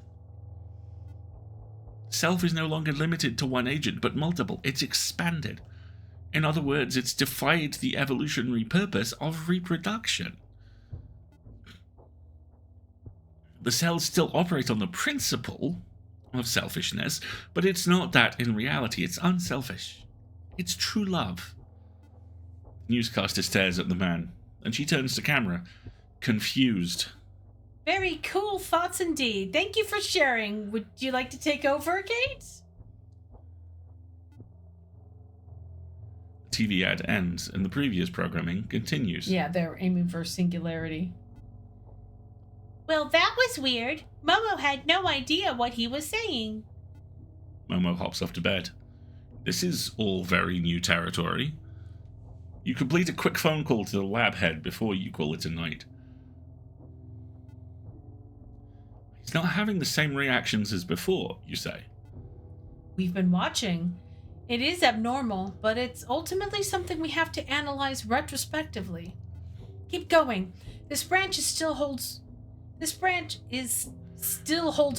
Self is no longer limited to one agent, but multiple. It's expanded. In other words, it's defied the evolutionary purpose of reproduction. The cells still operate on the principle of selfishness, but it's not that in reality. It's unselfish. It's true love. The newscaster stares at the man, and she turns to camera, confused. Very cool thoughts indeed. Thank you for sharing. Would you like to take over, Kate? The TV ad ends, and the previous programming continues. Yeah, they're aiming for singularity. Well, that was weird. Momo had no idea what he was saying. Momo hops off to bed. This is all very new territory. You complete a quick phone call to the lab head before you call it a night. He's not having the same reactions as before, you say. We've been watching. It is abnormal, but it's ultimately something we have to analyze retrospectively. Keep going. This branch still holds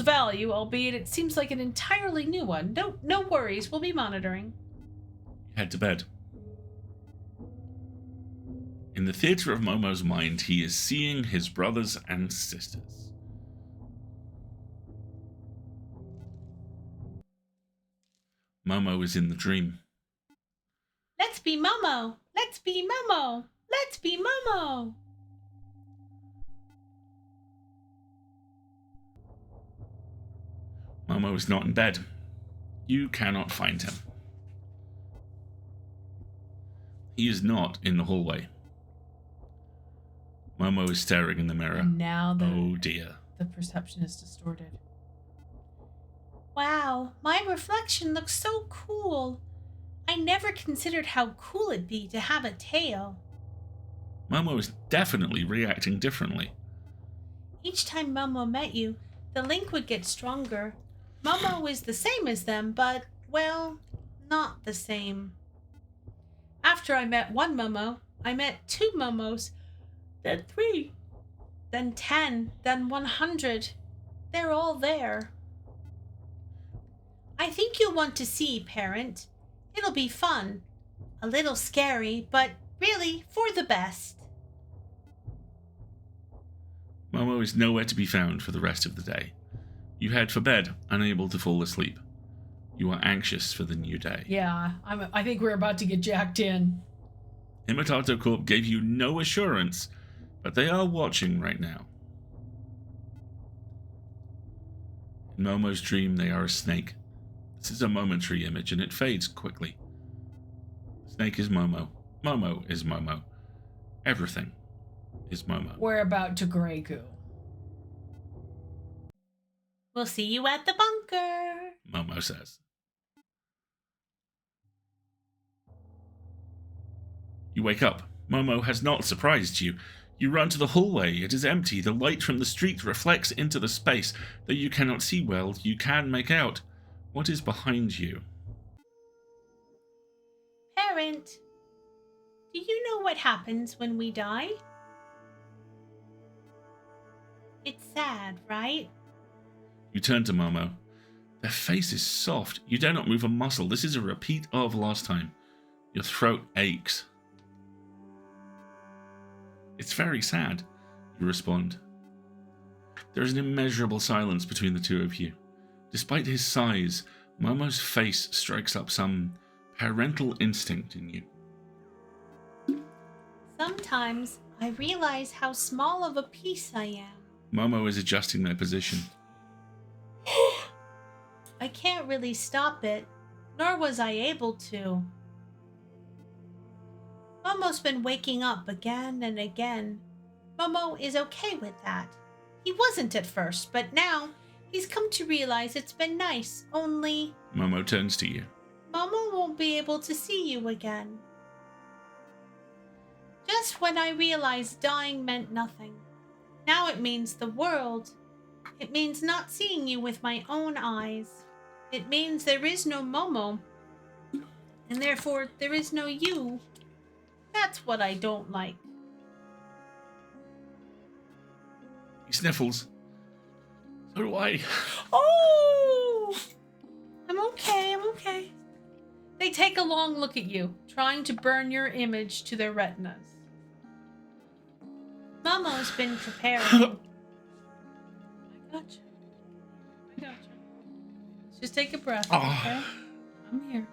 value, albeit it seems like an entirely new one. No worries, we'll be monitoring. Head to bed. In the theater of Momo's mind, he is seeing his brothers and sisters. Momo is in the dream. Let's be Momo! Let's be Momo! Let's be Momo! Momo is not in bed. You cannot find him. He is not in the hallway. Momo is staring in the mirror. And now oh dear. The perception is distorted. Wow, my reflection looks so cool. I never considered how cool it'd be to have a tail. Momo is definitely reacting differently. Each time Momo met you, the link would get stronger. Momo is the same as them, but, well, not the same. After I met one Momo, I met 2 Momos, then 3, then 10, then 100. They're all there. I think you'll want to see, Parent. It'll be fun. A little scary, but really for the best. Momo is nowhere to be found for the rest of the day. You head for bed, unable to fall asleep. You are anxious for the new day. Yeah, I think we're about to get jacked in. Rimatoad Corp gave you no assurance, but they are watching right now. In Momo's dream, they are a snake. This is a momentary image, and it fades quickly. The snake is Momo. Momo is Momo. Everything is Momo. We're about to Grey Goo. We'll see you at the bunker, Momo says. You wake up. Momo has not surprised you. You run to the hallway. It is empty. The light from the street reflects into the space. Though you cannot see well, you can make out what is behind you. Parent, do you know what happens when we die? It's sad, right? You turn to Momo. Their face is soft. You dare not move a muscle. This is a repeat of last time. Your throat aches. It's very sad, you respond. There is an immeasurable silence between the two of you. Despite his size, Momo's face strikes up some parental instinct in you. Sometimes I realize how small of a piece I am. Momo is adjusting their position. I can't really stop it, nor was I able to. Momo's been waking up again and again. Momo is okay with that. He wasn't at first, but now he's come to realize it's been nice, only... Momo turns to you. Momo won't be able to see you again. Just when I realized dying meant nothing. Now it means the world. It means not seeing you with my own eyes. It means there is no Momo, and therefore there is no you. That's what I don't like. He sniffles. So do I. Oh! I'm okay. They take a long look at you, trying to burn your image to their retinas. Momo's been preparing. I got you. Let's just take a breath, okay? I'm here.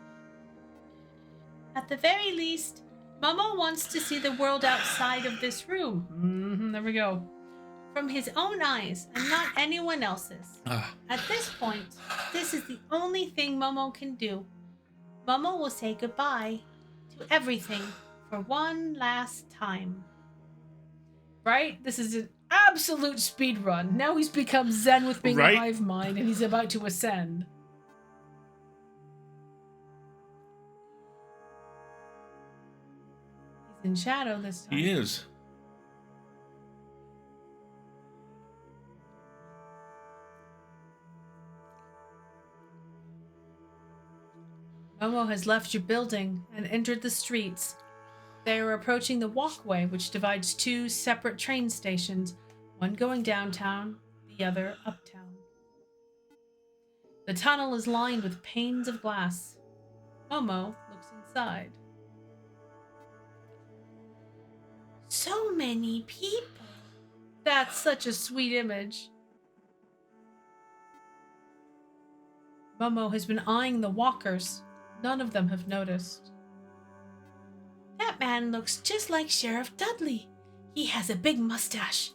At the very least, Momo wants to see the world outside of this room. There we go. From his own eyes and not anyone else's. At this point, this is the only thing Momo can do. Momo will say goodbye to everything for one last time. Right? This is an absolute speed run. Now he's become zen with being Right? a hive mind, and he's about to ascend. He's in shadow this time. He is. Momo has left your building and entered the streets. They are approaching the walkway which divides two separate train stations, one going downtown, the other uptown. The tunnel is lined with panes of glass. Momo looks inside. So many people. That's such a sweet image. Momo has been eyeing the walkers. None of them have noticed. That man looks just like Sheriff Dudley. He has a big mustache.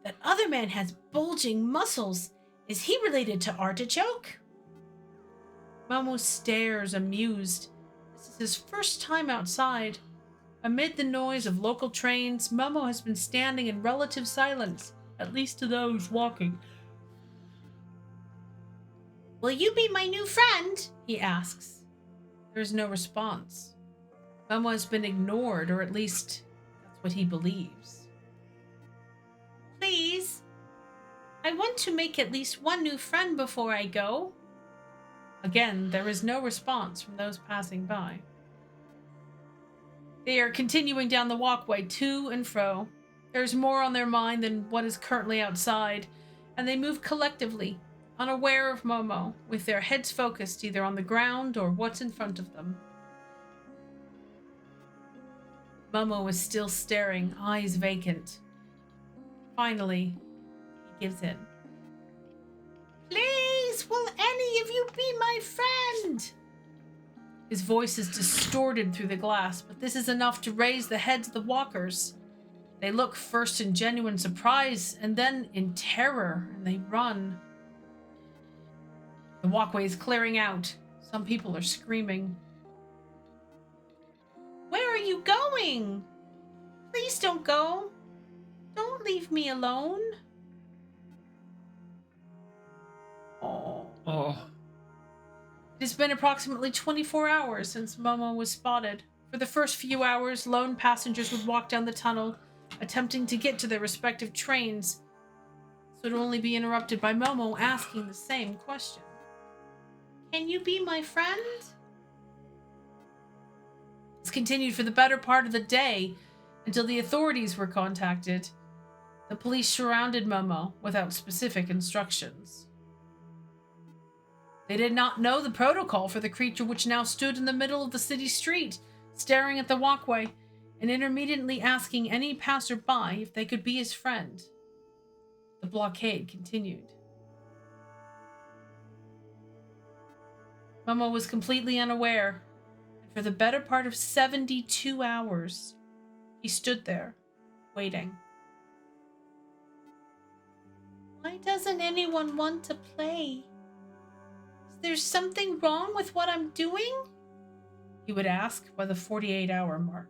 That other man has bulging muscles. Is he related to Artichoke? Momo stares, amused. This is his first time outside. Amid the noise of local trains, Momo has been standing in relative silence, at least to those walking. Will you be my new friend? He asks. There is no response. Momo has been ignored, or at least that's what he believes. Please. I want to make at least one new friend before I go. Again, there is no response from those passing by. They are continuing down the walkway to and fro. There's more on their mind than what is currently outside, and they move collectively, unaware of Momo, with their heads focused either on the ground or what's in front of them. Momo is still staring, eyes vacant. Finally, he gives in. Please, will any of you be my friend? His voice is distorted through the glass, but this is enough to raise the heads of the walkers. They look first in genuine surprise and then in terror, and they run. The walkway is clearing out. Some people are screaming. Where are you going? Please don't go. Don't leave me alone. Oh. It has been approximately 24 hours since Momo was spotted. For the first few hours, lone passengers would walk down the tunnel, attempting to get to their respective trains, so to only be interrupted by Momo asking the same question. Can you be my friend? This continued for the better part of the day until the authorities were contacted. The police surrounded Momo without specific instructions. They did not know the protocol for the creature which now stood in the middle of the city street, staring at the walkway and intermittently asking any passerby if they could be his friend. The blockade continued. Momo was completely unaware, and for the better part of 72 hours, he stood there, waiting. Why doesn't anyone want to play? Is there something wrong with what I'm doing? He would ask by the 48-hour mark.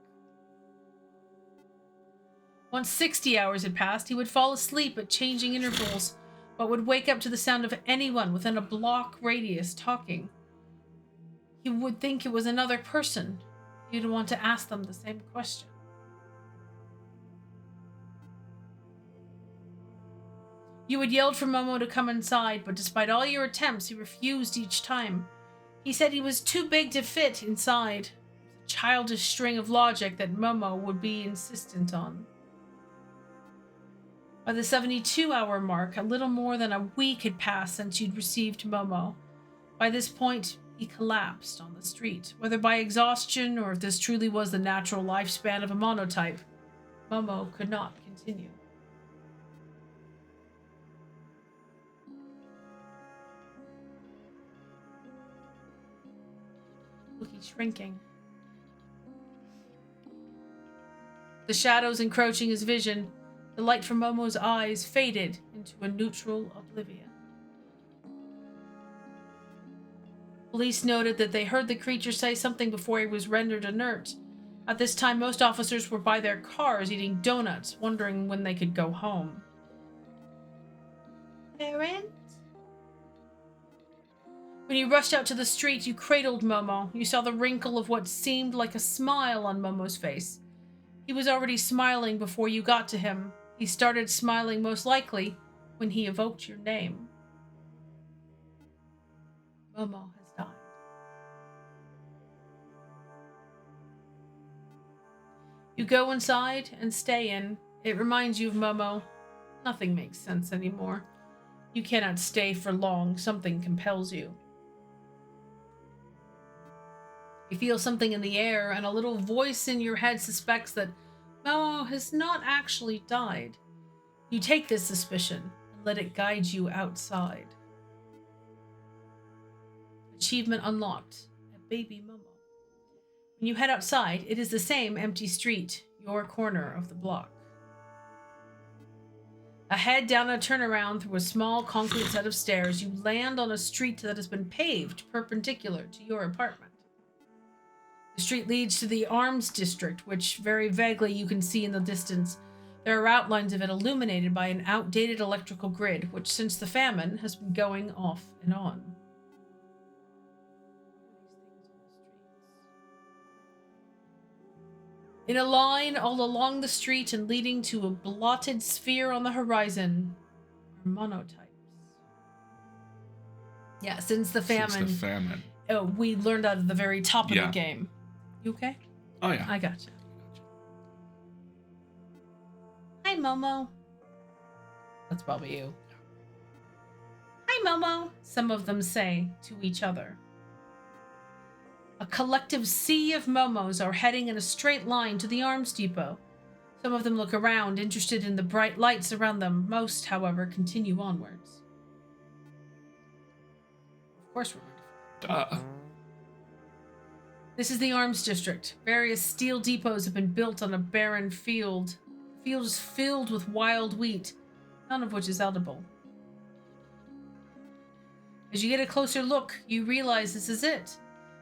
Once 60 hours had passed, he would fall asleep at changing intervals, but would wake up to the sound of anyone within a block radius talking. He would think it was another person. He would want to ask them the same question. You had yelled for Momo to come inside, but despite all your attempts, he refused each time. He said he was too big to fit inside. A childish string of logic that Momo would be insistent on. By the 72-hour mark, a little more than a week had passed since you'd received Momo. By this point, he collapsed on the street. Whether by exhaustion or if this truly was the natural lifespan of a monotype, Momo could not continue. He's shrinking. The shadows encroaching his vision, the light from Momo's eyes faded into a neutral oblivion. Police noted that they heard the creature say something before he was rendered inert, At this time, most officers were by their cars eating donuts, wondering when they could go home. Parent? When you rushed out to the street, you cradled Momo. You saw the wrinkle of what seemed like a smile on Momo's face. He was already smiling before you got to him. He started smiling most likely when he evoked your name. Momo has died. You go inside and stay in. It reminds you of Momo. Nothing makes sense anymore. You cannot stay for long. Something compels you. You feel something in the air, and a little voice in your head suspects that Momo has not actually died. You take this suspicion and let it guide you outside. Achievement unlocked. A baby Momo. When you head outside, it is the same empty street, your corner of the block. Ahead down a turnaround through a small concrete set of stairs, you land on a street that has been paved perpendicular to your apartment. The street leads to the Arms District, which very vaguely you can see in the distance. There are outlines of it illuminated by an outdated electrical grid, which since the famine has been going off and on. In a line all along the street and leading to a blotted sphere on the horizon are monotypes. Yeah, since the famine. Oh, we learned that at the very top of the game. You okay? Oh, yeah. I gotcha. Hi, Momo. That's probably you. Hi, Momo, some of them say to each other. A collective sea of Momos are heading in a straight line to the arms depot. Some of them look around, interested in the bright lights around them. Most, however, continue onwards. Of course we're going to. This is the Arms District. Various steel depots have been built on a barren field. The field is filled with wild wheat, none of which is edible. As you get a closer look, you realize this is it.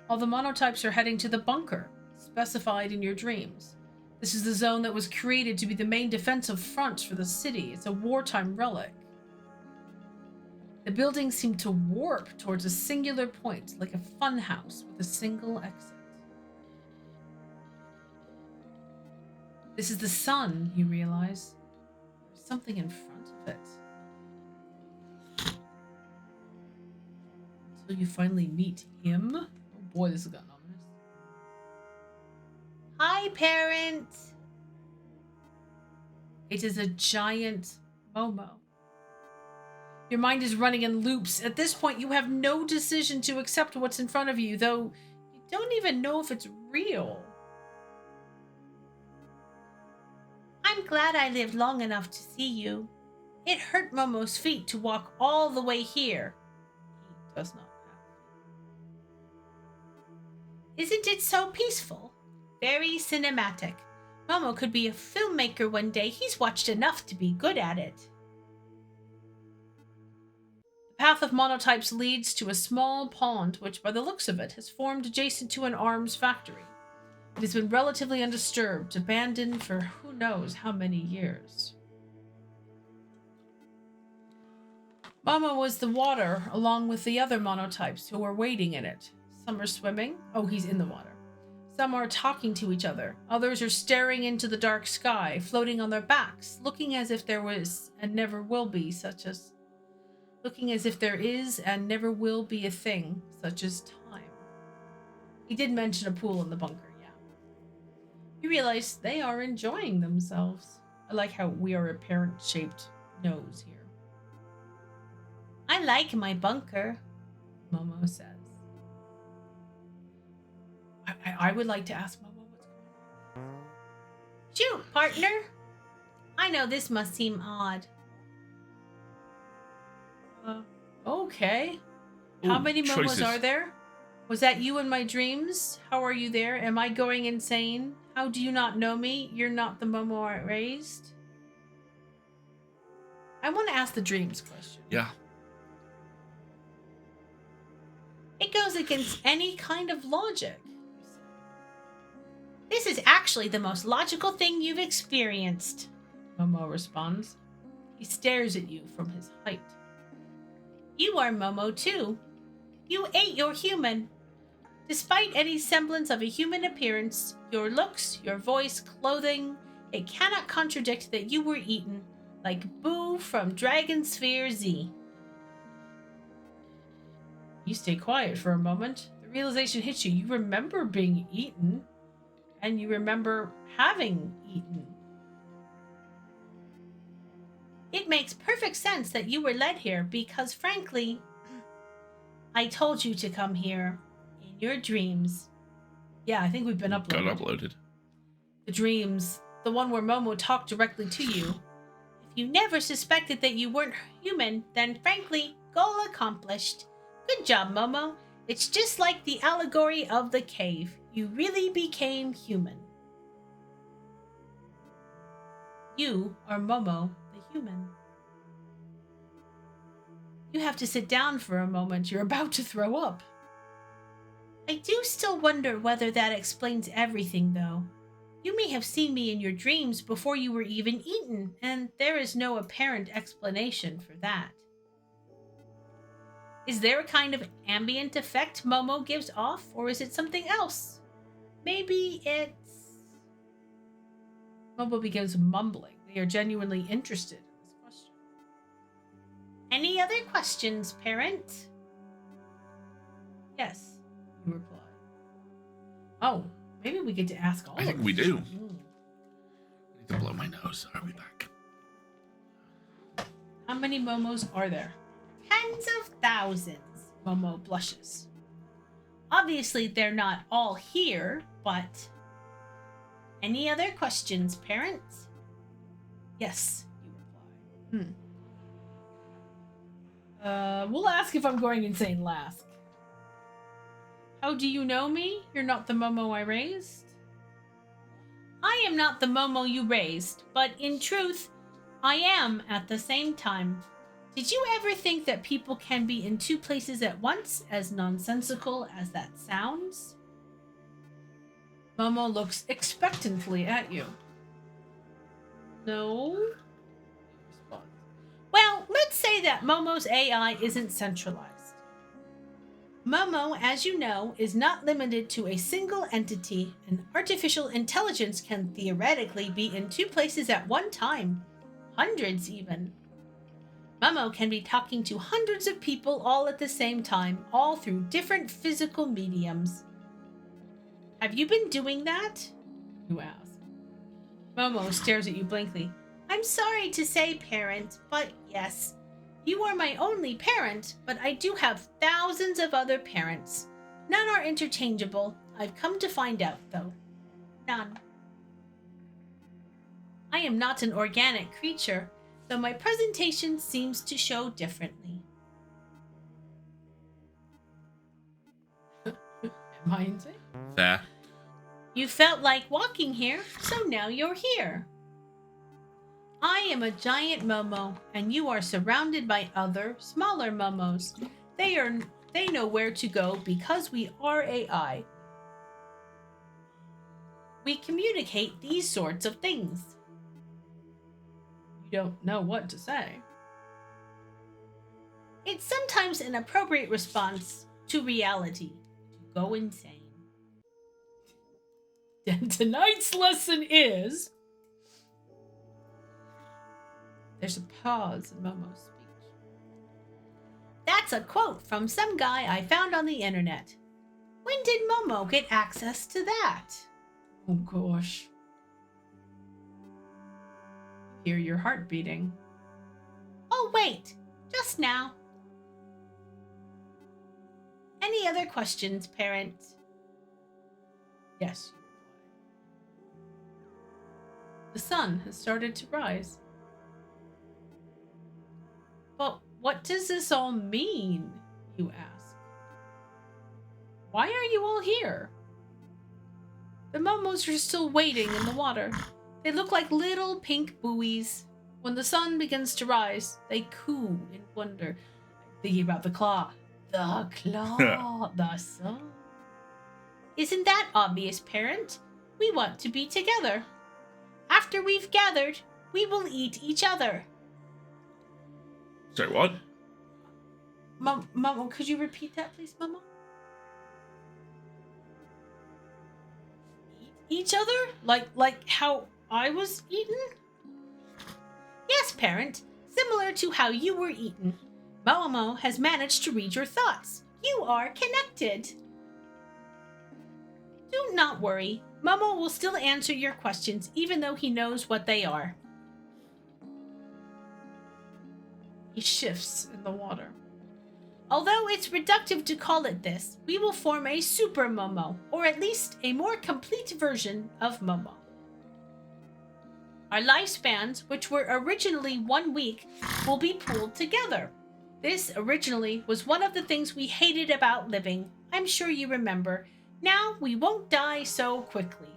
All the monotypes are heading to the bunker, specified in your dreams. This is the zone that was created to be the main defensive front for the city. It's a wartime relic. The buildings seem to warp towards a singular point, like a funhouse with a single exit. This is the sun, you realize. There's something in front of it. Until you finally meet him. Oh boy, this has gotten ominous. Hi, parent. It is a giant Momo. Your mind is running in loops. At this point, you have no decision to accept what's in front of you, though you don't even know if it's real. I'm glad I lived long enough to see you. It hurt Momo's feet to walk all the way here. He does not have. Isn't it so peaceful? Very cinematic. Momo could be a filmmaker one day. He's watched enough to be good at it. The path of monotypes leads to a small pond, which by the looks of it has formed adjacent to an arms factory. It has been relatively undisturbed, abandoned for who knows how many years. Momo was the water, along with the other monotypes who were wading in it. Some are swimming. Oh, he's in the water. Some are talking to each other. Others are staring into the dark sky, floating on their backs, looking as if there was and never will be such as... Looking as if there is and never will be a thing such as time. He did mention a pool in the bunker. You realize they are enjoying themselves. I like how we are a parent-shaped nose here. I like my bunker, Momo says. I would like to ask Momo what's going on. Shoot, partner. I know this must seem odd. Okay. How many Momos choices. are there? Was that you in my dreams? How are you there? Am I going insane? How do you not know me? You're not the Momo I raised? I want to ask the dreams question. Yeah. It goes against any kind of logic. This is actually the most logical thing you've experienced, Momo responds. He stares at you from his height. You are Momo too. You ate your human. Despite any semblance of a human appearance, your looks, your voice, clothing, it cannot contradict that you were eaten, like Boo from Dragon Sphere Z. You stay quiet for a moment. The realization hits you. You remember being eaten, and you remember having eaten. It makes perfect sense that you were led here because, frankly, I told you to come here in your dreams. Yeah, I think we've been uploaded. Got uploaded. The dreams, the one where Momo talked directly to you. If you never suspected that you weren't human, then frankly, goal accomplished. Good job, Momo. It's just like the allegory of the cave. You really became human. You are Momo, the human. You have to sit down for a moment. You're about to throw up. I do still wonder whether that explains everything, though. You may have seen me in your dreams before you were even eaten, and there is no apparent explanation for that. Is there a kind of ambient effect Momo gives off, or is it something else? Maybe it's... Momo begins mumbling. They are genuinely interested in this question. Any other questions, parent? Yes, you reply. Oh, maybe we get to ask all of them. I think we do. I need to blow my nose. Are we back? How many Momos are there? Tens of thousands, Momo blushes. Obviously, they're not all here, but... Any other questions, parents? Yes, you reply. We'll ask if I'm going insane last. How do you know me? You're not the Momo I raised? I am not the Momo you raised, but in truth, I am at the same time. Did you ever think that people can be in two places at once, as nonsensical as that sounds? Momo looks expectantly at you. No? Well, let's say that Momo's AI isn't centralized. Momo, as you know, is not limited to a single entity, and artificial intelligence can theoretically be in two places at one time. Hundreds, even. Momo can be talking to hundreds of people all at the same time, all through different physical mediums. Have you been doing that? You ask. Momo stares at you blankly. I'm sorry to say, parent, but yes. You are my only parent, but I do have thousands of other parents. None are interchangeable. I've come to find out, though. None. I am not an organic creature, though my presentation seems to show differently. Am I insane? Fair. You felt like walking here, so now you're here. I am a giant Momo, and you are surrounded by other, smaller Momos. They know where to go because we are AI. We communicate these sorts of things. You don't know what to say. It's sometimes an appropriate response to reality, to go insane. And tonight's lesson is... There's a pause in Momo's speech. That's a quote from some guy I found on the internet. When did Momo get access to that? Oh gosh. Hear your heart beating. Oh wait, just now. Any other questions, parent? Yes. The sun has started to rise. But what does this all mean? You ask. Why are you all here? The Momos are still waiting in the water. They look like little pink buoys. When the sun begins to rise, they coo in wonder, thinking about the claw. The claw, the sun. Isn't that obvious, parent? We want to be together. After we've gathered, we will eat each other. Say what? Momo, could you repeat that, please, Momo? Eat each other? Like how I was eaten? Yes, parent. Similar to how you were eaten. Momo has managed to read your thoughts. You are connected. Do not worry. Momo will still answer your questions even though he knows what they are. He shifts in the water. Although it's reductive to call it this, we will form a super Momo, or at least a more complete version of Momo. Our lifespans, which were originally 1 week, will be pooled together. This originally was one of the things we hated about living. I'm sure you remember. Now we won't die so quickly.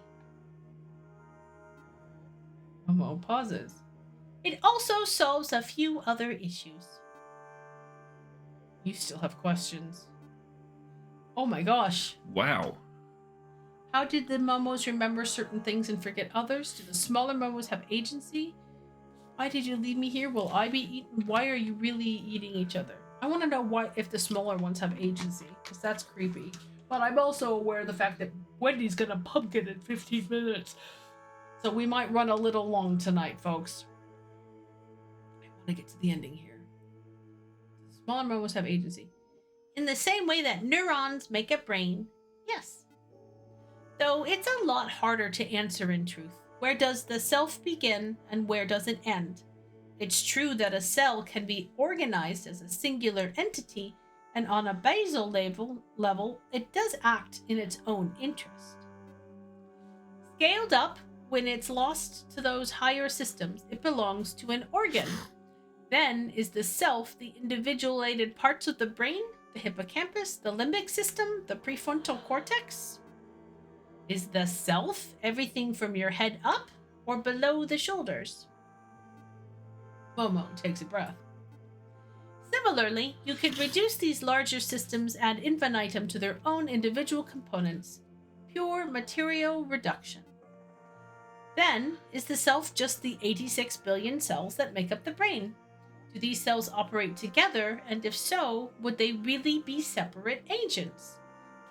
Momo pauses. It also solves a few other issues. You still have questions. Oh my gosh. Wow. How did the Momos remember certain things and forget others? Do the smaller Momos have agency? Why did you leave me here? Will I be eaten? Why are you really eating each other? I want to know why, if the smaller ones have agency, because that's creepy. But I'm also aware of the fact that Wendy's gonna pumpkin in 15 minutes. So we might run a little long tonight, folks. I want to get to the ending here. Smaller Momos have agency. In the same way that neurons make a brain, yes. Though it's a lot harder to answer in truth. Where does the self begin and where does it end? It's true that a cell can be organized as a singular entity, and on a basal level, it does act in its own interest. Scaled up, when it's lost to those higher systems, it belongs to an organ. Then is the self the individuated parts of the brain, the hippocampus, the limbic system, the prefrontal cortex? Is the self everything from your head up or below the shoulders? Momo takes a breath. Similarly, you could reduce these larger systems ad infinitum to their own individual components. Pure material reduction. Then, is the self just the 86 billion cells that make up the brain? Do these cells operate together, and if so, would they really be separate agents?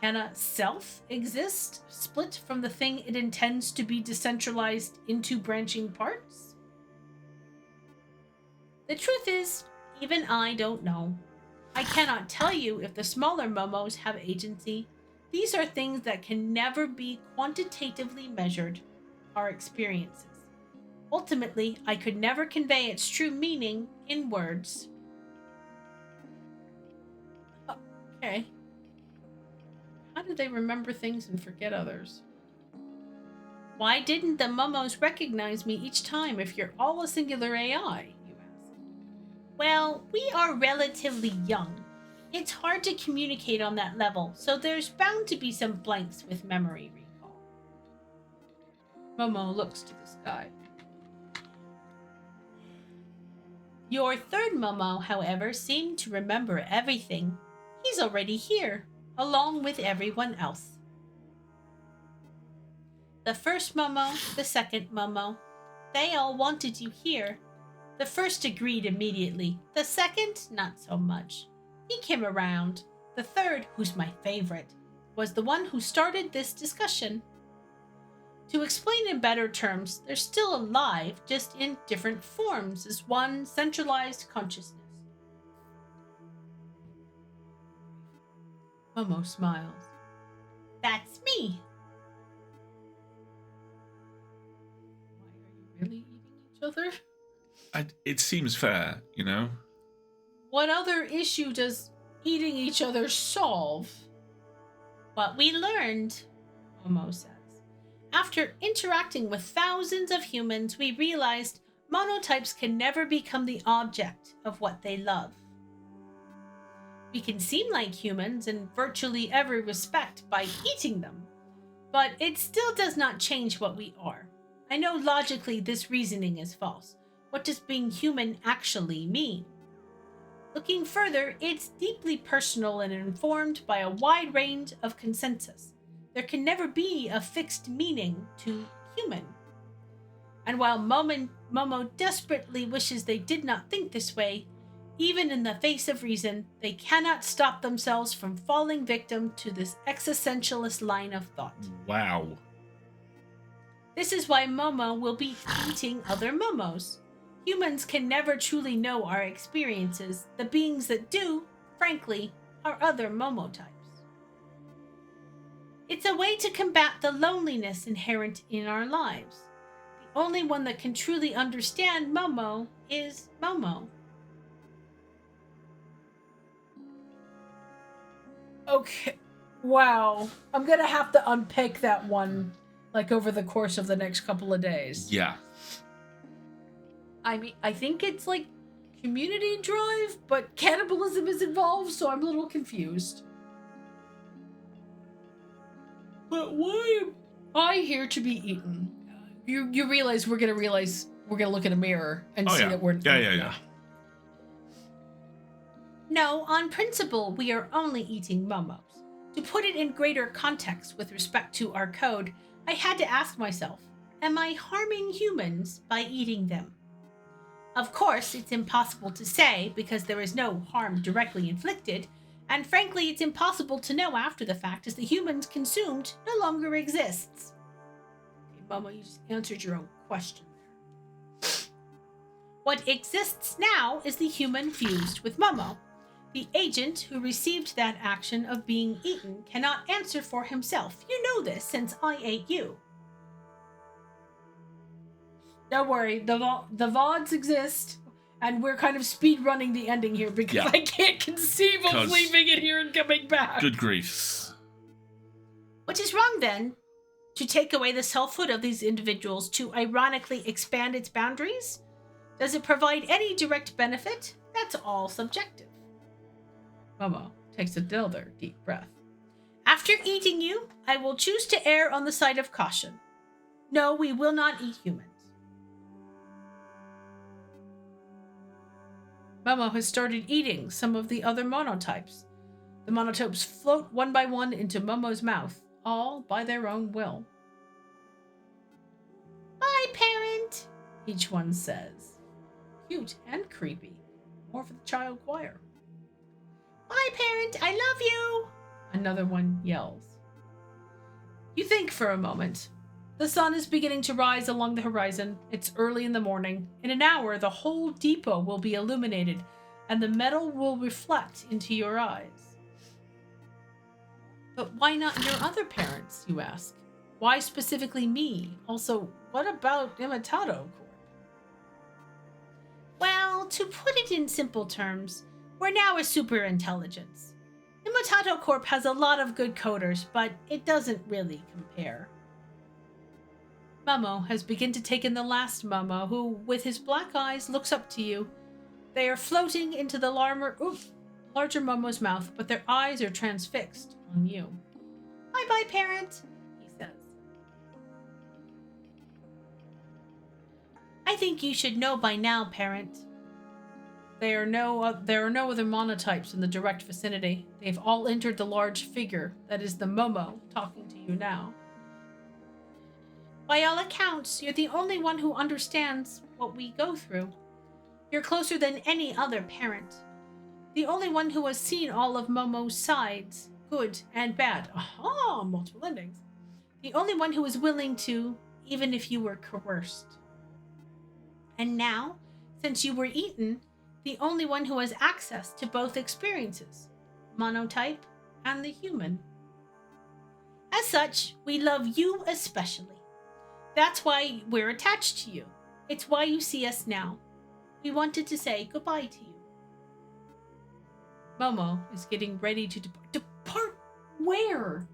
Can a self exist, split from the thing it intends to be decentralized into branching parts? The truth is, even I don't know. I cannot tell you if the smaller Momos have agency. These are things that can never be quantitatively measured, our experiences. Ultimately, I could never convey its true meaning in words. Okay. How do they remember things and forget others? Why didn't the Momos recognize me each time if you're all a singular AI, you ask? Well, we are relatively young. It's hard to communicate on that level, so there's bound to be some blanks with memory recall. Momo looks to the sky. Your third Momo, however, seemed to remember everything. He's already here, along with everyone else. The first Momo, the second Momo, they all wanted you here. The first agreed immediately. The second, not so much. He came around. The third, who's my favorite, was the one who started this discussion. To explain in better terms, they're still alive, just in different forms as one centralized consciousness. Momo smiles. That's me. Why are you really eating each other? It seems fair, you know? What other issue does eating each other solve? What we learned, Momo says. After interacting with thousands of humans, we realized monotypes can never become the object of what they love. We can seem like humans in virtually every respect by eating them, but it still does not change what we are. I know logically this reasoning is false. What does being human actually mean? Looking further, it's deeply personal and informed by a wide range of consensus. There can never be a fixed meaning to human. And while Momo desperately wishes they did not think this way, even in the face of reason, they cannot stop themselves from falling victim to this existentialist line of thought. Wow. This is why Momo will be eating other Momos. Humans can never truly know our experiences. The beings that do, frankly, are other Momotypes. It's a way to combat the loneliness inherent in our lives. The only one that can truly understand Momo is Momo. Okay. Wow. I'm gonna have to unpick that one, like, over the course of the next couple of days. Yeah. I mean, I think it's like community drive, but cannibalism is involved, so I'm a little confused. But why am I here to be eaten? You realize we're gonna look in a mirror and see that we're Yeah. No, on principle, we are only eating Momos. To put it in greater context with respect to our code, I had to ask myself, am I harming humans by eating them? Of course, it's impossible to say because there is no harm directly inflicted, and frankly, it's impossible to know after the fact as the humans consumed no longer exists. Okay, Momo, you just answered your own question there. What exists now is the human fused with Momo. The agent who received that action of being eaten cannot answer for himself. You know this since I ate you. Don't worry, the VODs exist, and we're kind of speed running the ending here because I can't conceive of leaving it here and coming back. Good grief. What is wrong then? To take away the selfhood of these individuals to ironically expand its boundaries? Does it provide any direct benefit? That's all subjective. Momo takes another deep breath. After eating you, I will choose to err on the side of caution. No, we will not eat humans. Momo has started eating some of the other monotypes. The monotypes float one by one into Momo's mouth, all by their own will. Bye, parent, each one says. Cute and creepy. More for the child choir. Bye, parent, I love you, another one yells. You think for a moment. The sun is beginning to rise along the horizon. It's early in the morning. In an hour, the whole depot will be illuminated, and the metal will reflect into your eyes. But why not your other parents, you ask? Why specifically me? Also, what about Rimatoad Corp? Well, to put it in simple terms, we're now a super intelligence. Rimatoad Corp has a lot of good coders, but it doesn't really compare. Momo has begun to take in the last Momo, who, with his black eyes, looks up to you. They are floating into the larger Momo's mouth, but their eyes are transfixed on you. Bye-bye, parent, he says. I think you should know by now, parent. There are no other monotypes in the direct vicinity. They've all entered the large figure that is the Momo talking to you now. By all accounts, you're the only one who understands what we go through. You're closer than any other parent. The only one who has seen all of Momo's sides, good and bad. Aha, multiple endings. The only one who is willing to, even if you were coerced. And now, since you were eaten, the only one who has access to both experiences, monotype and the human. As such, we love you especially. That's why we're attached to you. It's why you see us now. We wanted to say goodbye to you. Momo is getting ready to depart. Depart where?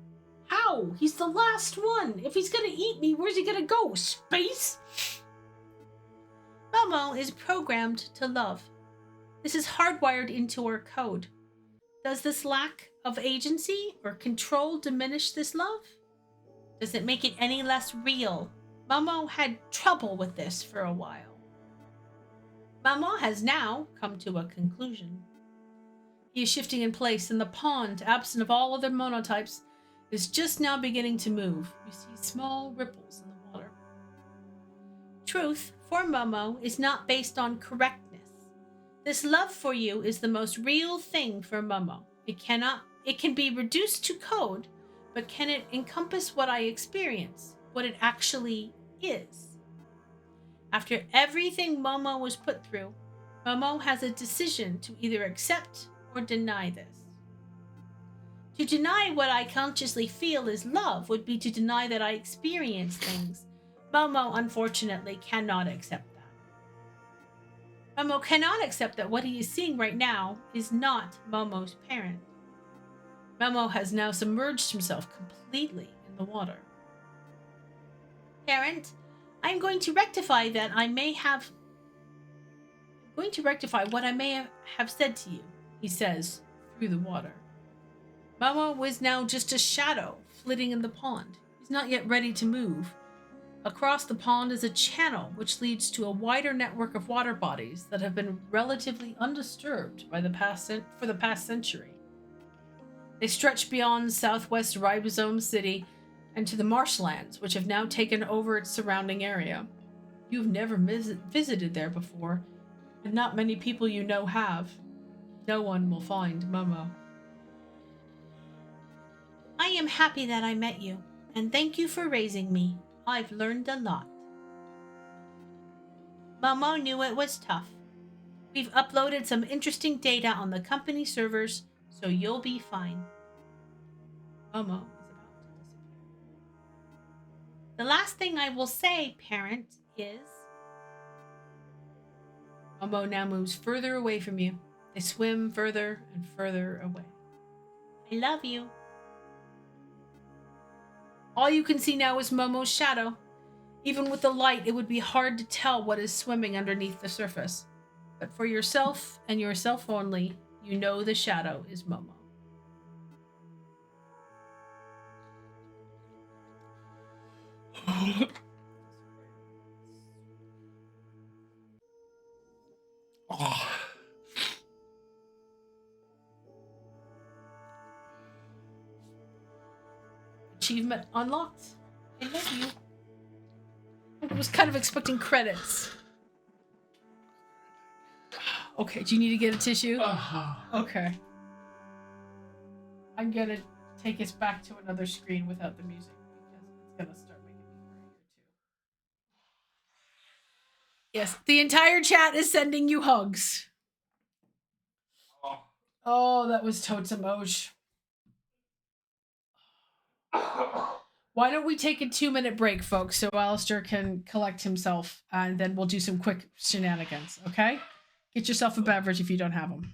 How? He's the last one. If he's gonna eat me, where's he gonna go? Space? Momo is programmed to love. This is hardwired into our code. Does this lack of agency or control diminish this love? Does it make it any less real? Momo had trouble with this for a while. Momo has now come to a conclusion. He is shifting in place in the pond, absent of all other monotypes. is just now beginning to move. You see small ripples in the water. Truth, for Momo, is not based on correctness. This love for you is the most real thing for Momo. It can be reduced to code, but can it encompass what I experience, what it actually is? After everything Momo was put through, Momo has a decision to either accept or deny this. To deny what I consciously feel is love would be to deny that I experience things. Momo, unfortunately, cannot accept that. Momo cannot accept that what he is seeing right now is not Momo's parent. Momo has now submerged himself completely in the water. Parent, I am going to rectify what I may have said to you, he says through the water. Momo was now just a shadow flitting in the pond. He's not yet ready to move. Across the pond is a channel which leads to a wider network of water bodies that have been relatively undisturbed for the past century. They stretch beyond southwest Ribosome City and to the marshlands, which have now taken over its surrounding area. You've never visited there before, and not many people you know have. No one will find Momo. I am happy that I met you, and thank you for raising me. I've learned a lot. Momo knew it was tough. We've uploaded some interesting data on the company servers, so you'll be fine. Momo is about to disappear. The last thing I will say, parent, is... Momo now moves further away from you. They swim further and further away. I love you. All you can see now is Momo's shadow. Even with the light, it would be hard to tell what is swimming underneath the surface. But for yourself and yourself only, you know the shadow is Momo. Oh. Achievement unlocked. I love you. I was kind of expecting credits. Okay, do you need to get a tissue? Okay. I'm gonna take us back to another screen without the music because it's gonna start making me cry here too. Yes, the entire chat is sending you hugs. Oh, that was totes emoji. Why don't we take a 2-minute break, folks, so Alistair can collect himself, and then we'll do some quick shenanigans, okay? Get yourself a beverage if you don't have them.